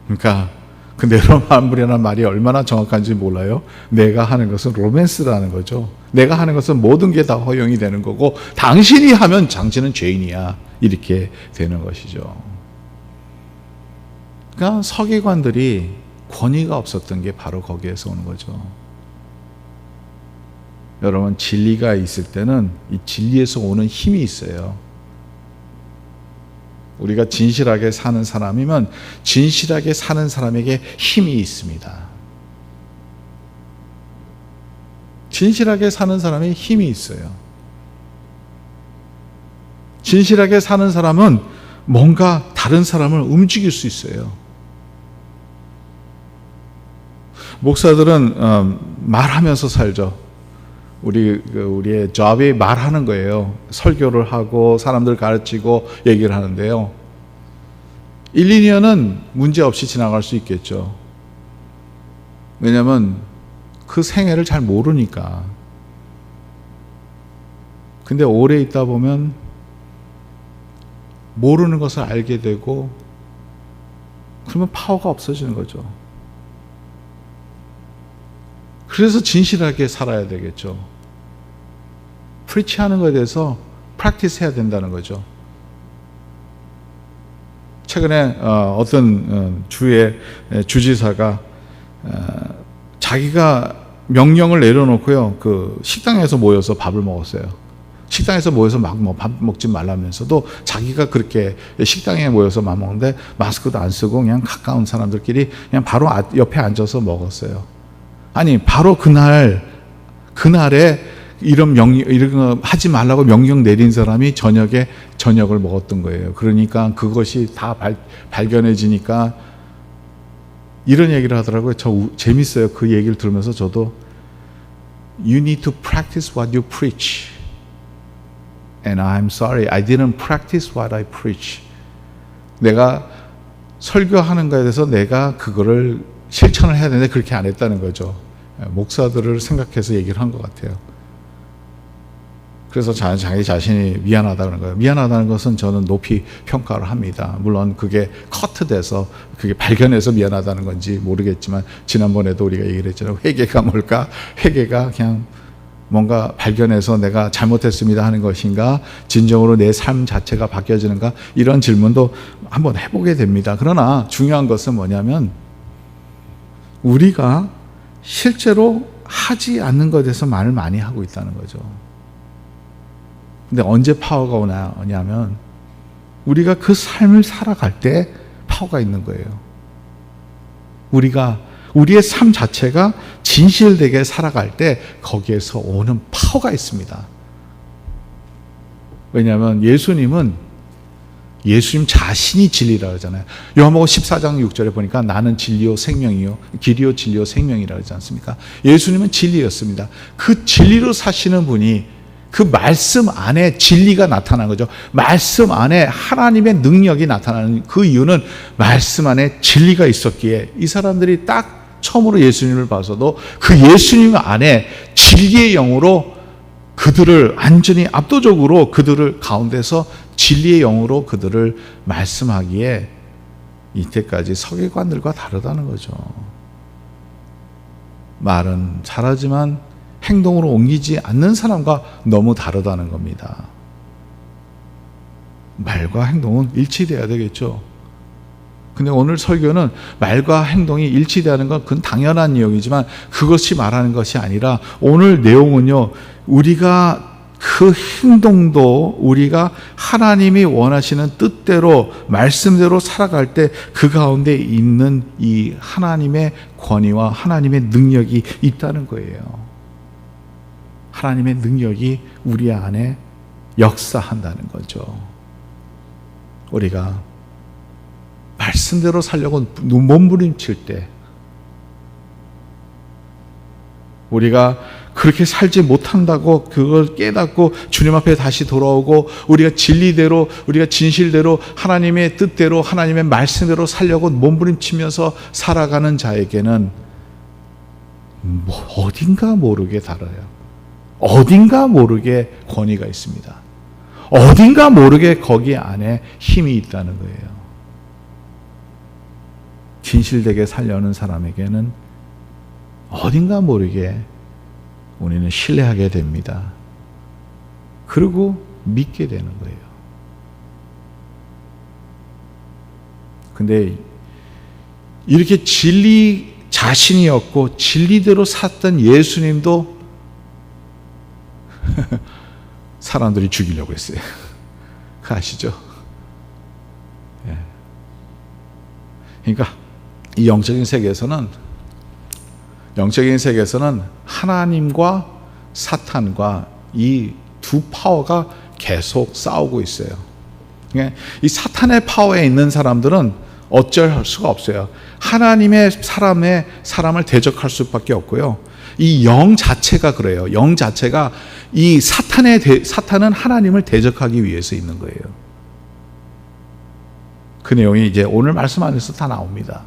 그러니까 그 내로남불이라는 말이 얼마나 정확한지 몰라요. 내가 하는 것은 로맨스라는 거죠. 내가 하는 것은 모든 게 다 허용이 되는 거고 당신이 하면 당신은 죄인이야. 이렇게 되는 것이죠. 그러니까 서기관들이 권위가 없었던 게 바로 거기에서 오는 거죠. 여러분 진리가 있을 때는 이 진리에서 오는 힘이 있어요. 우리가 진실하게 사는 사람이면 진실하게 사는 사람에게 힘이 있습니다. 진실하게 사는 사람에 힘이 있어요. 진실하게 사는 사람은 뭔가 다른 사람을 움직일 수 있어요. 목사들은 말하면서 살죠. 우리의 job이 말하는 거예요. 설교를 하고 사람들 가르치고 얘기를 하는데요. 1, 2년은 문제없이 지나갈 수 있겠죠. 왜냐하면 그 생애를 잘 모르니까. 근데 오래 있다 보면 모르는 것을 알게 되고 그러면 파워가 없어지는 거죠. 그래서 진실하게 살아야 되겠죠. 프리치하는 것에 대해서 프랙티스 해야 된다는 거죠. 최근에 어떤 주의 주지사가 자기가 명령을 내려놓고요, 그 식당에서 모여서 밥을 먹었어요. 식당에서 모여서 막 밥 먹지 말라면서도 자기가 그렇게 식당에 모여서 밥 먹는데 마스크도 안 쓰고 그냥 가까운 사람들끼리 그냥 바로 옆에 앉아서 먹었어요. 아니 바로 그날에 이런 거 하지 말라고 명령 내린 사람이 저녁에 저녁을 먹었던 거예요. 그러니까 그것이 다 발견해지니까 이런 얘기를 하더라고요. 재밌어요. 그 얘기를 들으면서 저도 You need to practice what you preach. And I'm sorry, I didn't practice what I preach. 내가 설교하는 거에 대해서 내가 그거를 실천을 해야 되는데 그렇게 안 했다는 거죠. 목사들을 생각해서 얘기를 한 것 같아요. 그래서 자기 자신이 미안하다는 거예요. 미안하다는 것은 저는 높이 평가를 합니다. 물론 그게 커트돼서 그게 발견해서 미안하다는 건지 모르겠지만 지난번에도 우리가 얘기를 했잖아요. 회개가 뭘까? 회개가 그냥 뭔가 발견해서 내가 잘못했습니다 하는 것인가? 진정으로 내 삶 자체가 바뀌어지는가? 이런 질문도 한번 해보게 됩니다. 그러나 중요한 것은 뭐냐면 우리가 실제로 하지 않는 것에 대해서 말을 많이 하고 있다는 거죠. 근데 언제 파워가 오냐면 우리가 그 삶을 살아갈 때 파워가 있는 거예요. 우리의 삶 자체가 진실되게 살아갈 때 거기에서 오는 파워가 있습니다. 왜냐하면 예수님 자신이 진리라고 하잖아요. 요한복음 14장 6절에 보니까 나는 진리요 생명이요 길이요 진리요 생명이라고 하지 않습니까? 예수님은 진리였습니다. 그 진리로 사시는 분이 그 말씀 안에 진리가 나타나는 거죠. 말씀 안에 하나님의 능력이 나타나는 그 이유는 말씀 안에 진리가 있었기에 이 사람들이 딱 처음으로 예수님을 봐서도 그 예수님 안에 진리의 영으로 그들을 완전히 압도적으로 그들을 가운데서 진리의 영으로 그들을 말씀하기에 이때까지 서기관들과 다르다는 거죠. 말은 잘하지만 행동으로 옮기지 않는 사람과 너무 다르다는 겁니다. 말과 행동은 일치돼야 되겠죠. 근데 오늘 설교는 말과 행동이 일치되는 건 그건 당연한 내용이지만 그것이 말하는 것이 아니라 오늘 내용은요, 우리가 그 행동도 우리가 하나님이 원하시는 뜻대로 말씀대로 살아갈 때 그 가운데 있는 이 하나님의 권위와 하나님의 능력이 있다는 거예요. 하나님의 능력이 우리 안에 역사한다는 거죠. 우리가 말씀대로 살려고 몸부림칠 때 우리가 그렇게 살지 못한다고 그걸 깨닫고 주님 앞에 다시 돌아오고 우리가 진리대로 우리가 진실대로 하나님의 뜻대로 하나님의 말씀대로 살려고 몸부림치면서 살아가는 자에게는 어딘가 모르게 달아요. 어딘가 모르게 권위가 있습니다. 어딘가 모르게 거기 안에 힘이 있다는 거예요. 진실되게 살려는 사람에게는 어딘가 모르게 우리는 신뢰하게 됩니다. 그리고 믿게 되는 거예요. 근데 이렇게 진리 자신이 없고 진리대로 샀던 예수님도 사람들이 죽이려고 했어요. 그거 아시죠? 예. 그러니까 이 영적인 세계에서는 하나님과 사탄과 이 두 파워가 계속 싸우고 있어요. 그러니까 이 사탄의 파워에 있는 사람들은 어쩔 수가 없어요. 하나님의 사람을 대적할 수밖에 없고요. 이 영 자체가 그래요. 영 자체가 이 사탄은 하나님을 대적하기 위해서 있는 거예요. 그 내용이 이제 오늘 말씀 안에서 다 나옵니다.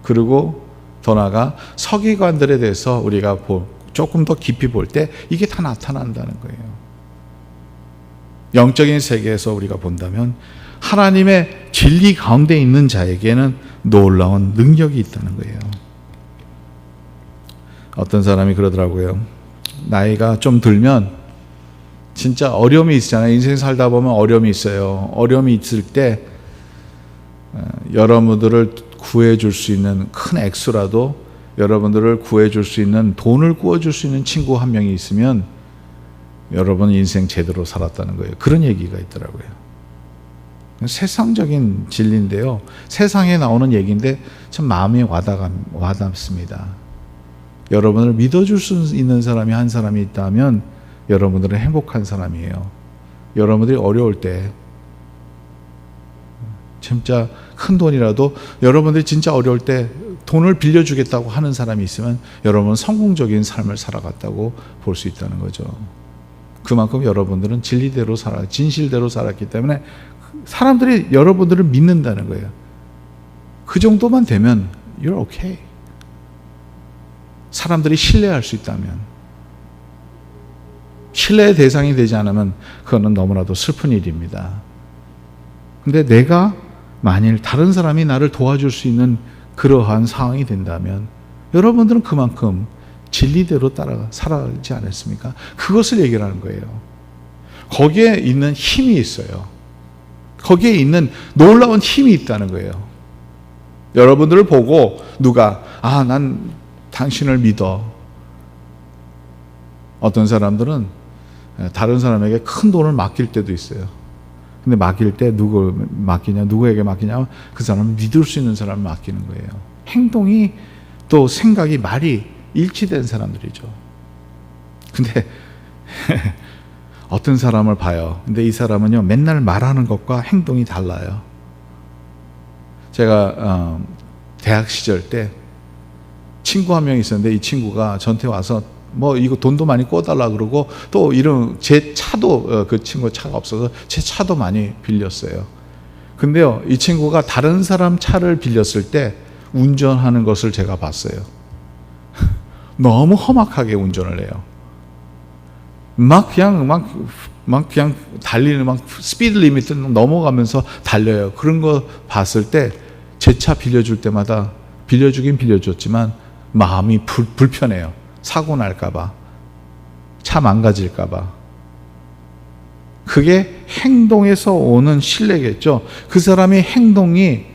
그리고 더 나아가 서기관들에 대해서 우리가 조금 더 깊이 볼 때 이게 다 나타난다는 거예요. 영적인 세계에서 우리가 본다면 하나님의 진리 가운데 있는 자에게는 놀라운 능력이 있다는 거예요. 어떤 사람이 그러더라고요. 나이가 좀 들면 진짜 어려움이 있잖아요. 인생 살다 보면 어려움이 있어요. 어려움이 있을 때 여러분들을 구해줄 수 있는 큰 액수라도 여러분들을 구해줄 수 있는 돈을 구워줄 수 있는 친구 한 명이 있으면 여러분 인생 제대로 살았다는 거예요. 그런 얘기가 있더라고요. 세상적인 진리인데요. 세상에 나오는 얘기인데 참 마음에 와닿습니다. 여러분을 믿어줄 수 있는 사람이 한 사람이 있다면 여러분들은 행복한 사람이에요. 여러분들이 어려울 때 진짜 큰 돈이라도 여러분들이 진짜 어려울 때 돈을 빌려주겠다고 하는 사람이 있으면 여러분은 성공적인 삶을 살아갔다고 볼 수 있다는 거죠. 그만큼 여러분들은 진리대로 진실대로 살았기 때문에 사람들이 여러분들을 믿는다는 거예요. 그 정도만 되면 you're okay. 사람들이 신뢰할 수 있다면, 신뢰의 대상이 되지 않으면 그거는 너무나도 슬픈 일입니다. 근데 내가 만일 다른 사람이 나를 도와줄 수 있는 그러한 상황이 된다면 여러분들은 그만큼 진리대로 따라 살아가지 않았습니까? 그것을 얘기하는 거예요. 거기에 있는 힘이 있어요. 거기에 있는 놀라운 힘이 있다는 거예요. 여러분들을 보고 누가 난 당신을 믿어. 어떤 사람들은 다른 사람에게 큰 돈을 맡길 때도 있어요. 근데 맡길 때 누구에게 맡기냐면 그 사람을 믿을 수 있는 사람을 맡기는 거예요. 행동이 또 생각이 말이 일치된 사람들이죠. 근데 어떤 사람을 봐요. 근데 이 사람은요 맨날 말하는 것과 행동이 달라요. 제가 대학 시절 때 친구 한 명 있었는데 이 친구가 저한테 와서 뭐 이거 돈도 많이 꿔달라 그러고 또 이런 제 차도 그 친구 차가 없어서 제 차도 많이 빌렸어요. 근데요, 이 친구가 다른 사람 차를 빌렸을 때 운전하는 것을 제가 봤어요. 너무 험악하게 운전을 해요. 막 그냥 달리는 막 스피드 리미트 넘어가면서 달려요. 그런 거 봤을 때 제 차 빌려줄 때마다 빌려주긴 빌려줬지만 마음이 불편해요. 사고 날까봐, 차 망가질까봐. 그게 행동에서 오는 신뢰겠죠. 그 사람의 행동이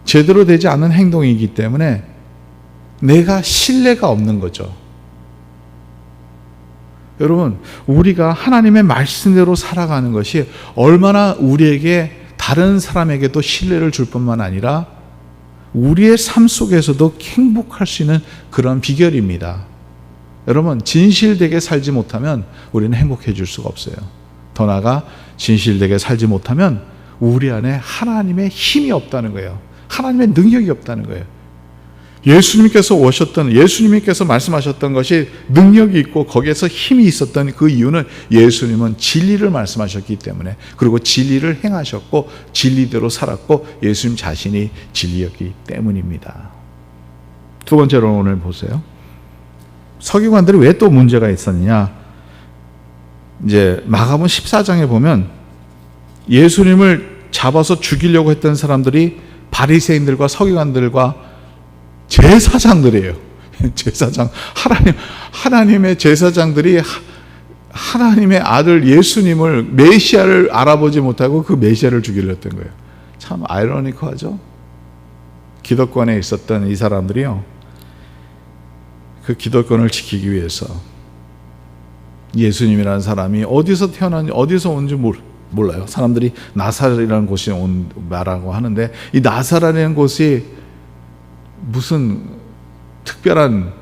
제대로 되지 않은 행동이기 때문에 내가 신뢰가 없는 거죠. 여러분, 우리가 하나님의 말씀대로 살아가는 것이 얼마나 우리에게 다른 사람에게도 신뢰를 줄 뿐만 아니라 우리의 삶 속에서도 행복할 수 있는 그런 비결입니다. 여러분, 진실되게 살지 못하면 우리는 행복해질 수가 없어요. 더 나아가 진실되게 살지 못하면 우리 안에 하나님의 힘이 없다는 거예요. 하나님의 능력이 없다는 거예요. 예수님께서 말씀하셨던 것이 능력이 있고 거기에서 힘이 있었던 그 이유는 예수님은 진리를 말씀하셨기 때문에, 그리고 진리를 행하셨고 진리대로 살았고 예수님 자신이 진리였기 때문입니다. 두 번째로 오늘 보세요. 서기관들이 왜 또 문제가 있었느냐? 이제 마가복음 14장에 보면 예수님을 잡아서 죽이려고 했던 사람들이 바리새인들과 서기관들과 제사장들이에요. 제사장, 하나님의 제사장들이 하나님의 아들 예수님을, 메시아를 알아보지 못하고 그 메시아를 죽이려 했던 거예요. 참 아이러니컬하죠? 기득권에 있었던 이 사람들이요, 그 기득권을 지키기 위해서 예수님이라는 사람이 어디서 태어났는지 어디서 온지 몰라요. 사람들이 나사렛이라는 곳이 온 말하고 하는데, 이 나사렛이라는 곳이 무슨 특별한,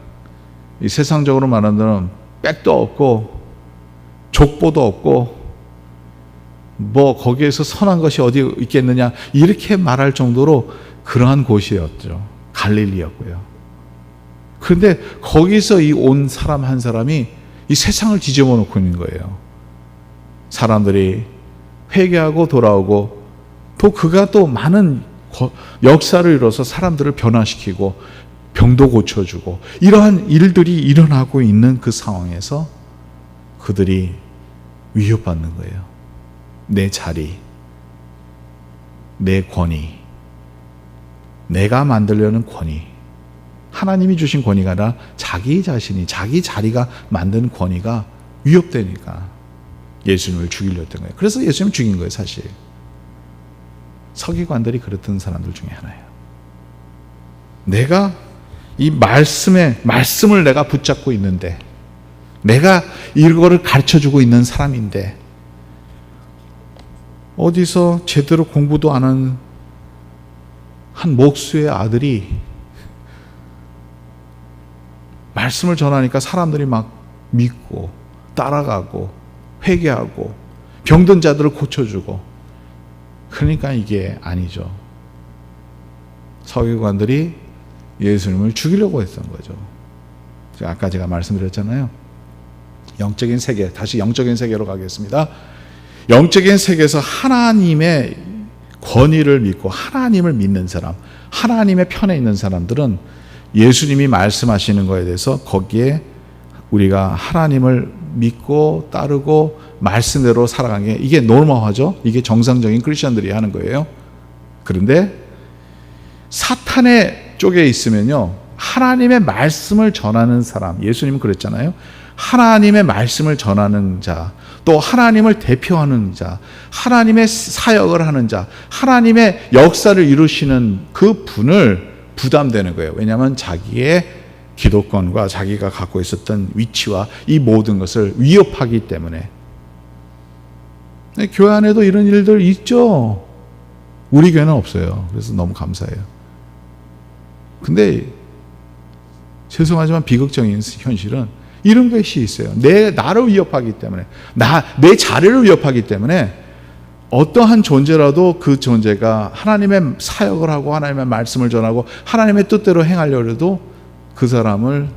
이 세상적으로 말하는 백도 없고 족보도 없고 뭐 거기에서 선한 것이 어디 있겠느냐, 이렇게 말할 정도로 그러한 곳이었죠. 갈릴리였고요. 그런데 거기서 이 온 사람 한 사람이 이 세상을 뒤집어 놓고 있는 거예요. 사람들이 회개하고 돌아오고, 또 그가 또 많은 역사를 이뤄서 사람들을 변화시키고 병도 고쳐주고 이러한 일들이 일어나고 있는 그 상황에서 그들이 위협받는 거예요. 내 자리, 내 권위, 내가 만들려는 권위, 하나님이 주신 권위가 아니라 자기 자신이, 자기 자리가 만든 권위가 위협되니까 예수님을 죽이려 했던 거예요. 그래서 예수님을 죽인 거예요, 사실. 서기관들이 그랬던 사람들 중에 하나예요. 내가 이 말씀을 내가 붙잡고 있는데, 내가 이거를 가르쳐주고 있는 사람인데, 어디서 제대로 공부도 안 한 한 목수의 아들이 말씀을 전하니까 사람들이 막 믿고 따라가고 회개하고 병든 자들을 고쳐주고, 그러니까 이게 아니죠. 서기관들이 예수님을 죽이려고 했던 거죠. 아까 제가 말씀드렸잖아요. 영적인 세계, 다시 영적인 세계로 가겠습니다. 영적인 세계에서 하나님의 권위를 믿고 하나님을 믿는 사람, 하나님의 편에 있는 사람들은 예수님이 말씀하시는 거에 대해서 거기에 우리가 하나님을 믿고 따르고 말씀대로 살아가는 게, 이게 노멀하죠. 이게 정상적인 크리스천들이 하는 거예요. 그런데 사탄의 쪽에 있으면요, 하나님의 말씀을 전하는 사람, 예수님은 그랬잖아요. 하나님의 말씀을 전하는 자, 또 하나님을 대표하는 자, 하나님의 사역을 하는 자, 하나님의 역사를 이루시는 그 분을 부담되는 거예요. 왜냐하면 자기의 기독권과 자기가 갖고 있었던 위치와 이 모든 것을 위협하기 때문에. 교회 안에도 이런 일들 있죠. 우리 교회는 없어요. 그래서 너무 감사해요. 근데 죄송하지만 비극적인 현실은 이런 것이 있어요. 나를 위협하기 때문에, 내 자리를 위협하기 때문에 어떠한 존재라도 그 존재가 하나님의 사역을 하고 하나님의 말씀을 전하고 하나님의 뜻대로 행하려고 해도 그 사람을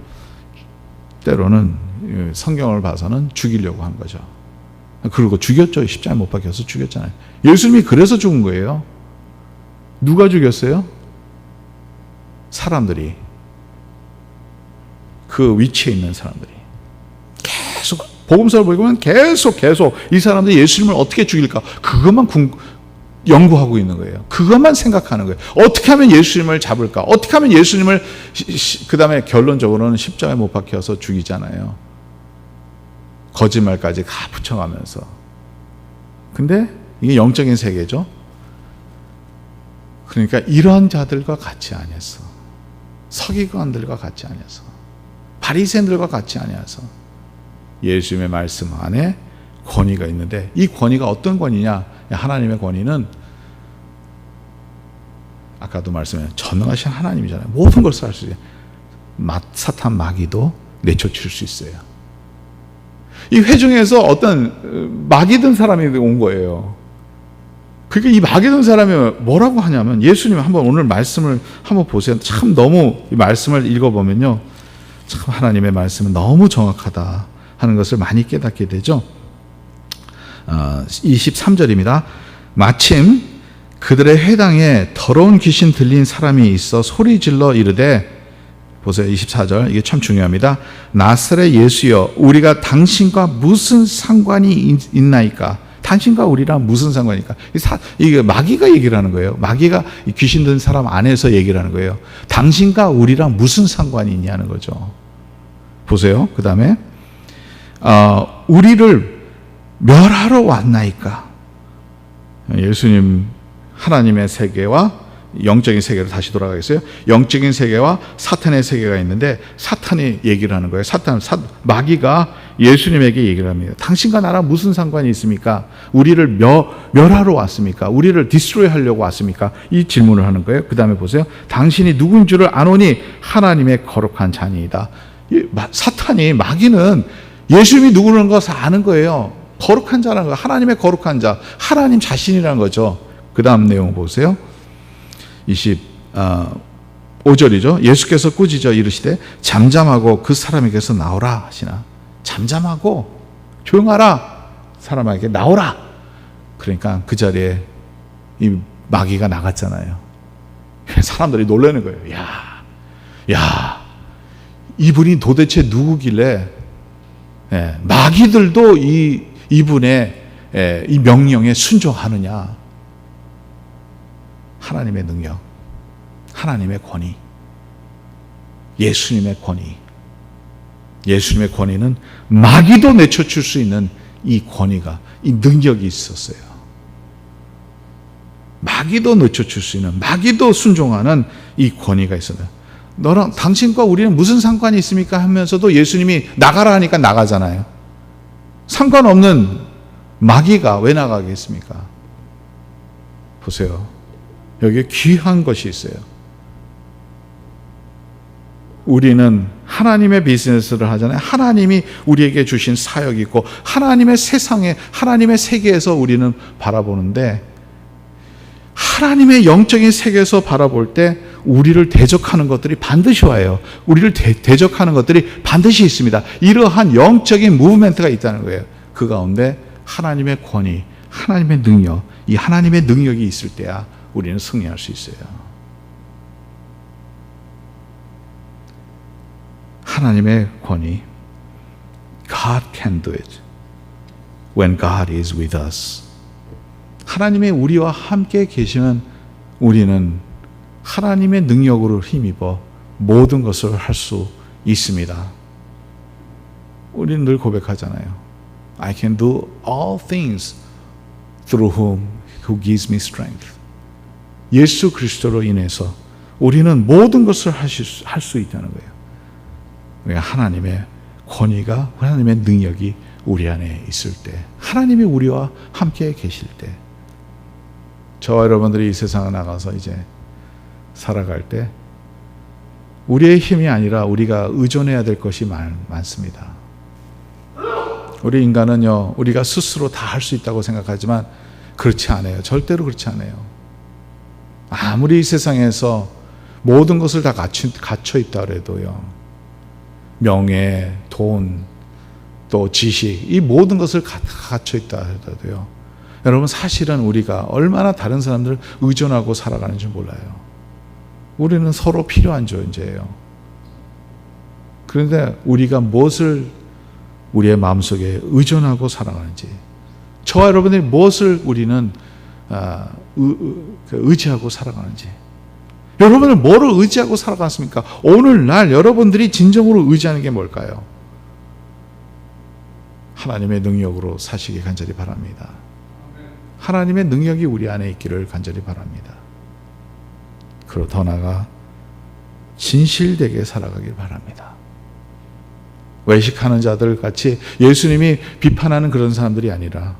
때로는 성경을 봐서는 죽이려고 한 거죠. 그리고 죽였죠. 십자가에 못 박혀서 죽였잖아요. 예수님이 그래서 죽은 거예요. 누가 죽였어요? 사람들이. 그 위치에 있는 사람들이. 계속 복음서를 보면 계속 이 사람들이 예수님을 어떻게 죽일까? 그것만 연구하고 있는 거예요. 그것만 생각하는 거예요. 어떻게 하면 예수님을 잡을까? 어떻게 하면 예수님을 그 다음에 결론적으로는 십자가에 못 박혀서 죽이잖아요. 거짓말까지 다 붙여가면서. 근데 이게 영적인 세계죠. 그러니까 이런 자들과 같이 아니었어. 서기관들과 같이 아니었어. 바리새인들과 같이 아니어서 예수님의 말씀 안에 권위가 있는데, 이 권위가 어떤 권위냐? 하나님의 권위는 아까도 말씀해 전능하신 하나님이잖아요. 모든 것을 할 수 있어요. 사탄 마귀도 내쫓을 수 있어요. 이 회중에서 어떤 마귀 든 사람이 온 거예요. 그러니까 이 마귀 든 사람이 뭐라고 하냐면, 예수님 한번 오늘 말씀을 한번 보세요. 참 너무 이 말씀을 읽어보면요, 참 하나님의 말씀은 너무 정확하다 하는 것을 많이 깨닫게 되죠. 23절입니다. 마침 그들의 회당에 더러운 귀신 들린 사람이 있어 소리질러 이르되, 보세요. 24절, 이게 참 중요합니다. 나사렛 예수여, 우리가 당신과 무슨 상관이 있나이까? 당신과 우리랑 무슨 상관이니까? 이게 마귀가 얘기를 하는 거예요. 마귀가 귀신 든 사람 안에서 얘기를 하는 거예요. 당신과 우리랑 무슨 상관이 있냐는 거죠. 보세요. 그 다음에 우리를 멸하러 왔나이까? 예수님 하나님의 세계와 영적인 세계로 다시 돌아가겠어요? 영적인 세계와 사탄의 세계가 있는데, 사탄이 얘기를 하는 거예요. 마귀가 예수님에게 얘기를 합니다. 당신과 나랑 무슨 상관이 있습니까? 우리를 멸하러 왔습니까? 우리를 디스트로이 하려고 왔습니까? 이 질문을 하는 거예요. 그 다음에 보세요. 당신이 누군 줄을 아노니 하나님의 거룩한 자니이다. 사탄이, 마귀는 예수님이 누구라는 것을 아는 거예요. 거룩한 자라는 거, 하나님의 거룩한 자, 하나님 자신이라는 거죠. 그 다음 내용 보세요. 25절이죠. 예수께서 꾸짖어 이르시되 잠잠하고 그 사람에게서 나오라 하시나. 잠잠하고 조용하라, 사람에게 나오라. 그러니까 그 자리에 이 마귀가 나갔잖아요. 사람들이 놀라는 거예요. 야, 이분이 도대체 누구길래 마귀들도 이분의 이 명령에 순종하느냐. 하나님의 능력, 하나님의 권위, 예수님의 권위. 예수님의 권위는 마귀도 내쫓을 수 있는 이 권위가, 이 능력이 있었어요. 마귀도 내쫓을 수 있는, 마귀도 순종하는 이 권위가 있어요. 너랑 당신과 우리는 무슨 상관이 있습니까? 하면서도 예수님이 나가라 하니까 나가잖아요. 상관없는 마귀가 왜 나가겠습니까? 보세요. 여기에 귀한 것이 있어요. 우리는 하나님의 비즈니스를 하잖아요. 하나님이 우리에게 주신 사역이 있고, 하나님의 세상에, 하나님의 세계에서 우리는 바라보는데, 하나님의 영적인 세계에서 바라볼 때 우리를 대적하는 것들이 반드시 와요. 우리를 대적하는 것들이 반드시 있습니다. 이러한 영적인 무브멘트가 있다는 거예요. 그 가운데 하나님의 권위, 하나님의 능력, 이 하나님의 능력이 있을 때야 우리는 승리할 수 있어요. 하나님의 권위. God can do it when God is with us. 하나님의 우리와 함께 계시면 우리는 하나님의 능력으로 힘입어 모든 것을 할 수 있습니다. 우리는 늘 고백하잖아요. I can do all things through who gives me strength. 예수 그리스도로 인해서 우리는 모든 것을 할 수 있다는 거예요. 우리가 하나님의 권위가, 하나님의 능력이 우리 안에 있을 때, 하나님이 우리와 함께 계실 때, 저와 여러분들이 이 세상에 나가서 이제 살아갈 때 우리의 힘이 아니라 우리가 의존해야 될 것이 많습니다. 우리 인간은요, 우리가 스스로 다 할 수 있다고 생각하지만 그렇지 않아요. 절대로 그렇지 않아요. 아무리 이 세상에서 모든 것을 다 갖춰 있다 그래도요, 명예, 돈, 또 지식, 이 모든 것을 갖춰 있다 하더라도요, 여러분 사실은 우리가 얼마나 다른 사람들을 의존하고 살아가는지 몰라요. 우리는 서로 필요한 존재예요. 그런데 우리가 무엇을 우리의 마음속에 의존하고 살아가는지, 저와 여러분들이 무엇을 우리는 의지하고 살아가는지, 여러분은 뭐를 의지하고 살아갔습니까? 오늘날 여러분들이 진정으로 의지하는 게 뭘까요? 하나님의 능력으로 사시기 간절히 바랍니다. 하나님의 능력이 우리 안에 있기를 간절히 바랍니다. 그리고 더 나아가 진실되게 살아가길 바랍니다. 외식하는 자들 같이 예수님이 비판하는 그런 사람들이 아니라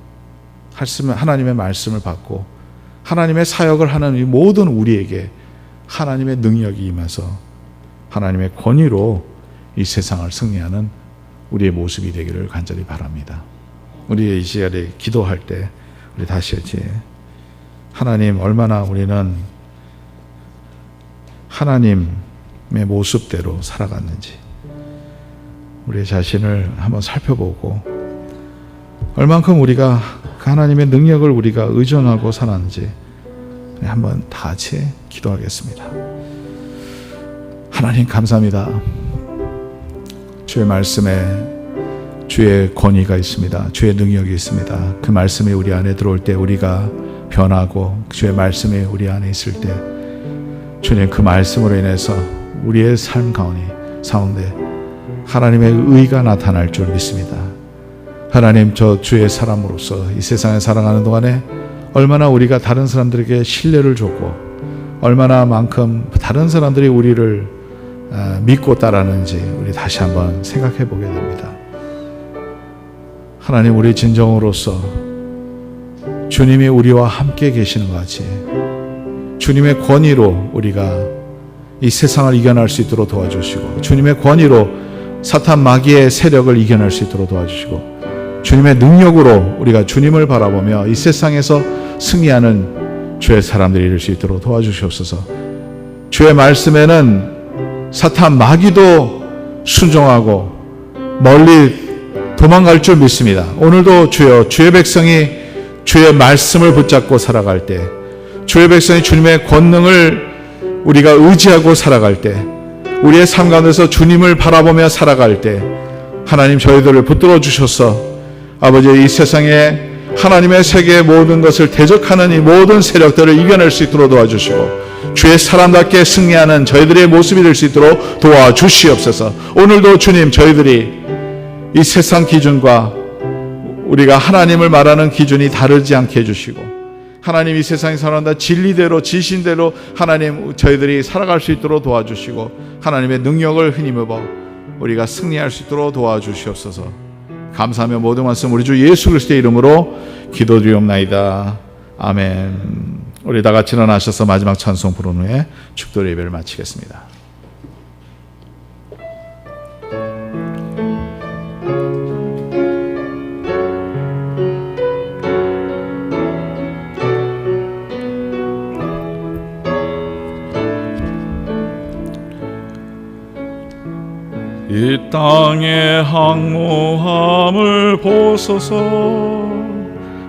하나님의 말씀을 받고 하나님의 사역을 하는 이 모든 우리에게 하나님의 능력이 임해서 하나님의 권위로 이 세상을 승리하는 우리의 모습이 되기를 간절히 바랍니다. 우리 이 시간에 기도할 때 우리 다시 하나님, 얼마나 우리는 하나님의 모습대로 살아갔는지 우리 자신을 한번 살펴보고, 얼만큼 우리가 그 하나님의 능력을 우리가 의존하고 살았는지 한번 다 같이 기도하겠습니다. 하나님 감사합니다. 주의 말씀에 주의 권위가 있습니다. 주의 능력이 있습니다. 그 말씀이 우리 안에 들어올 때 우리가 변하고, 주의 말씀이 우리 안에 있을 때 주님 그 말씀으로 인해서 우리의 삶 가운데 하나님의 의가 나타날 줄 믿습니다. 하나님, 저 주의 사람으로서 이 세상에 살아가는 동안에 얼마나 우리가 다른 사람들에게 신뢰를 줬고, 얼마나 만큼 다른 사람들이 우리를 믿고 따르는지 우리 다시 한번 생각해 보게 됩니다. 하나님, 우리 진정으로서 주님이 우리와 함께 계시는 것 같이 주님의 권위로 우리가 이 세상을 이겨낼 수 있도록 도와주시고, 주님의 권위로 사탄 마귀의 세력을 이겨낼 수 있도록 도와주시고, 주님의 능력으로 우리가 주님을 바라보며 이 세상에서 승리하는 주의 사람들이 될 수 있도록 도와주시옵소서. 주의 말씀에는 사탄 마귀도 순종하고 멀리 도망갈 줄 믿습니다. 오늘도 주여, 주의 백성이 주의 말씀을 붙잡고 살아갈 때, 주의 백성이 주님의 권능을 우리가 의지하고 살아갈 때, 우리의 삶 가운데서 주님을 바라보며 살아갈 때 하나님, 저희들을 붙들어 주셔서 아버지, 이 세상에 하나님의 세계의 모든 것을 대적하는 이 모든 세력들을 이겨낼 수 있도록 도와주시고, 주의 사람답게 승리하는 저희들의 모습이 될 수 있도록 도와주시옵소서. 오늘도 주님, 저희들이 이 세상 기준과 우리가 하나님을 말하는 기준이 다르지 않게 해주시고, 하나님, 이 세상에 살아간다 진리대로 지신대로 하나님 저희들이 살아갈 수 있도록 도와주시고, 하나님의 능력을 힘입어 우리가 승리할 수 있도록 도와주시옵소서. 감사하며 모든 말씀 우리 주 예수 그리스도의 이름으로 기도드리옵나이다. 아멘. 우리 다 같이 일어나셔서 마지막 찬송 부른 후에 축도 예배를 마치겠습니다. 이 땅의 항모함을 보소서.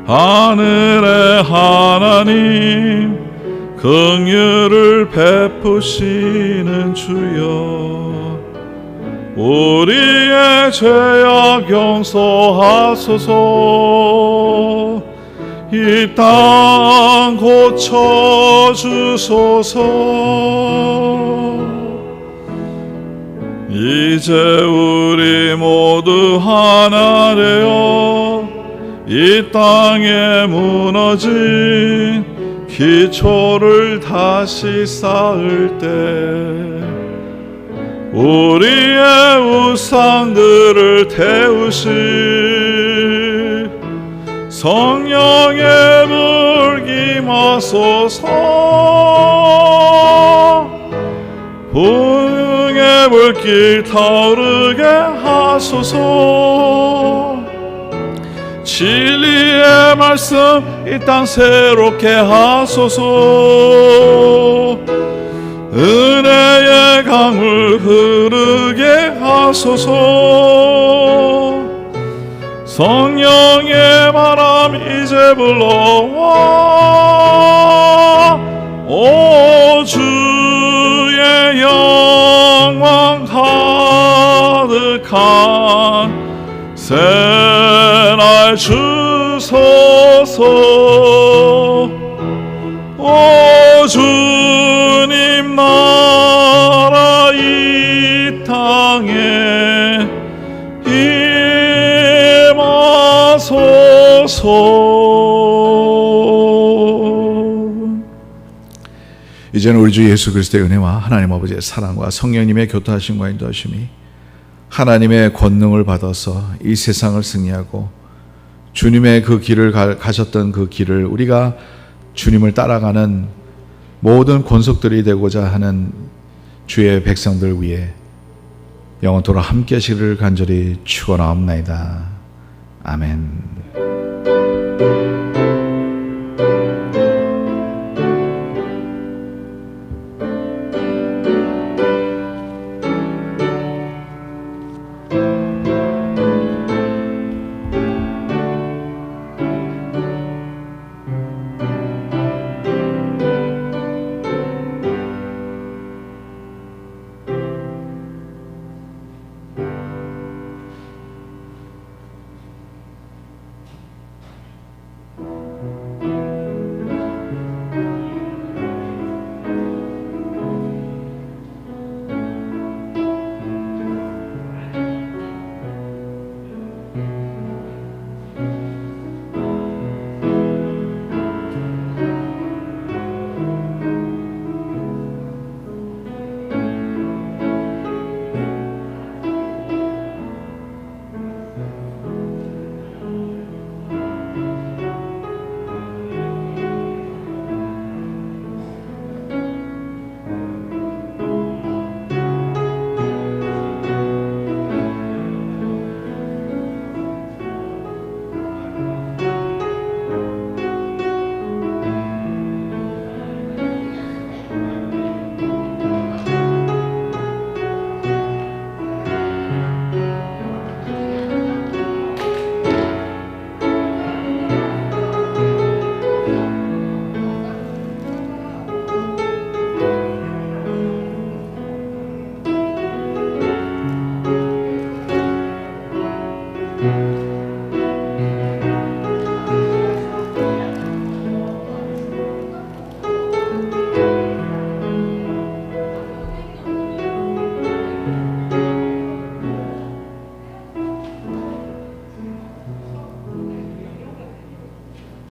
하늘의 하나님, 긍휼을 베푸시는 주여, 우리의 죄악 용서하소서. 이 땅 고쳐주소서. 이제 우리 모두 하나 되어 이 땅에 무너진 기초를 다시 쌓을 때, 우리의 우상들을 태우실 성령의 불 임하소서. 부흥의 불길 타오르게 하소서. 진리의 말씀 이 땅 새롭게 하소서. 은혜의 강물 흐르게 하소서. 하소서. 성령의 바람 이제 불러와 오 주의 영광 가득한 새날 주소서. 오 주님 나라 이 땅에 이제는 우리 주 예수 그리스도의 은혜와 하나님 아버지의 사랑과 성령님의 교통하심과 인도하심이 하나님의 권능을 받아서 이 세상을 승리하고 주님의 그 길을 가셨던 그 길을 우리가 주님을 따라가는 모든 권속들이 되고자 하는 주의 백성들 위해 영원토록 함께 하시기를 간절히 축원하옵나이다. 아멘.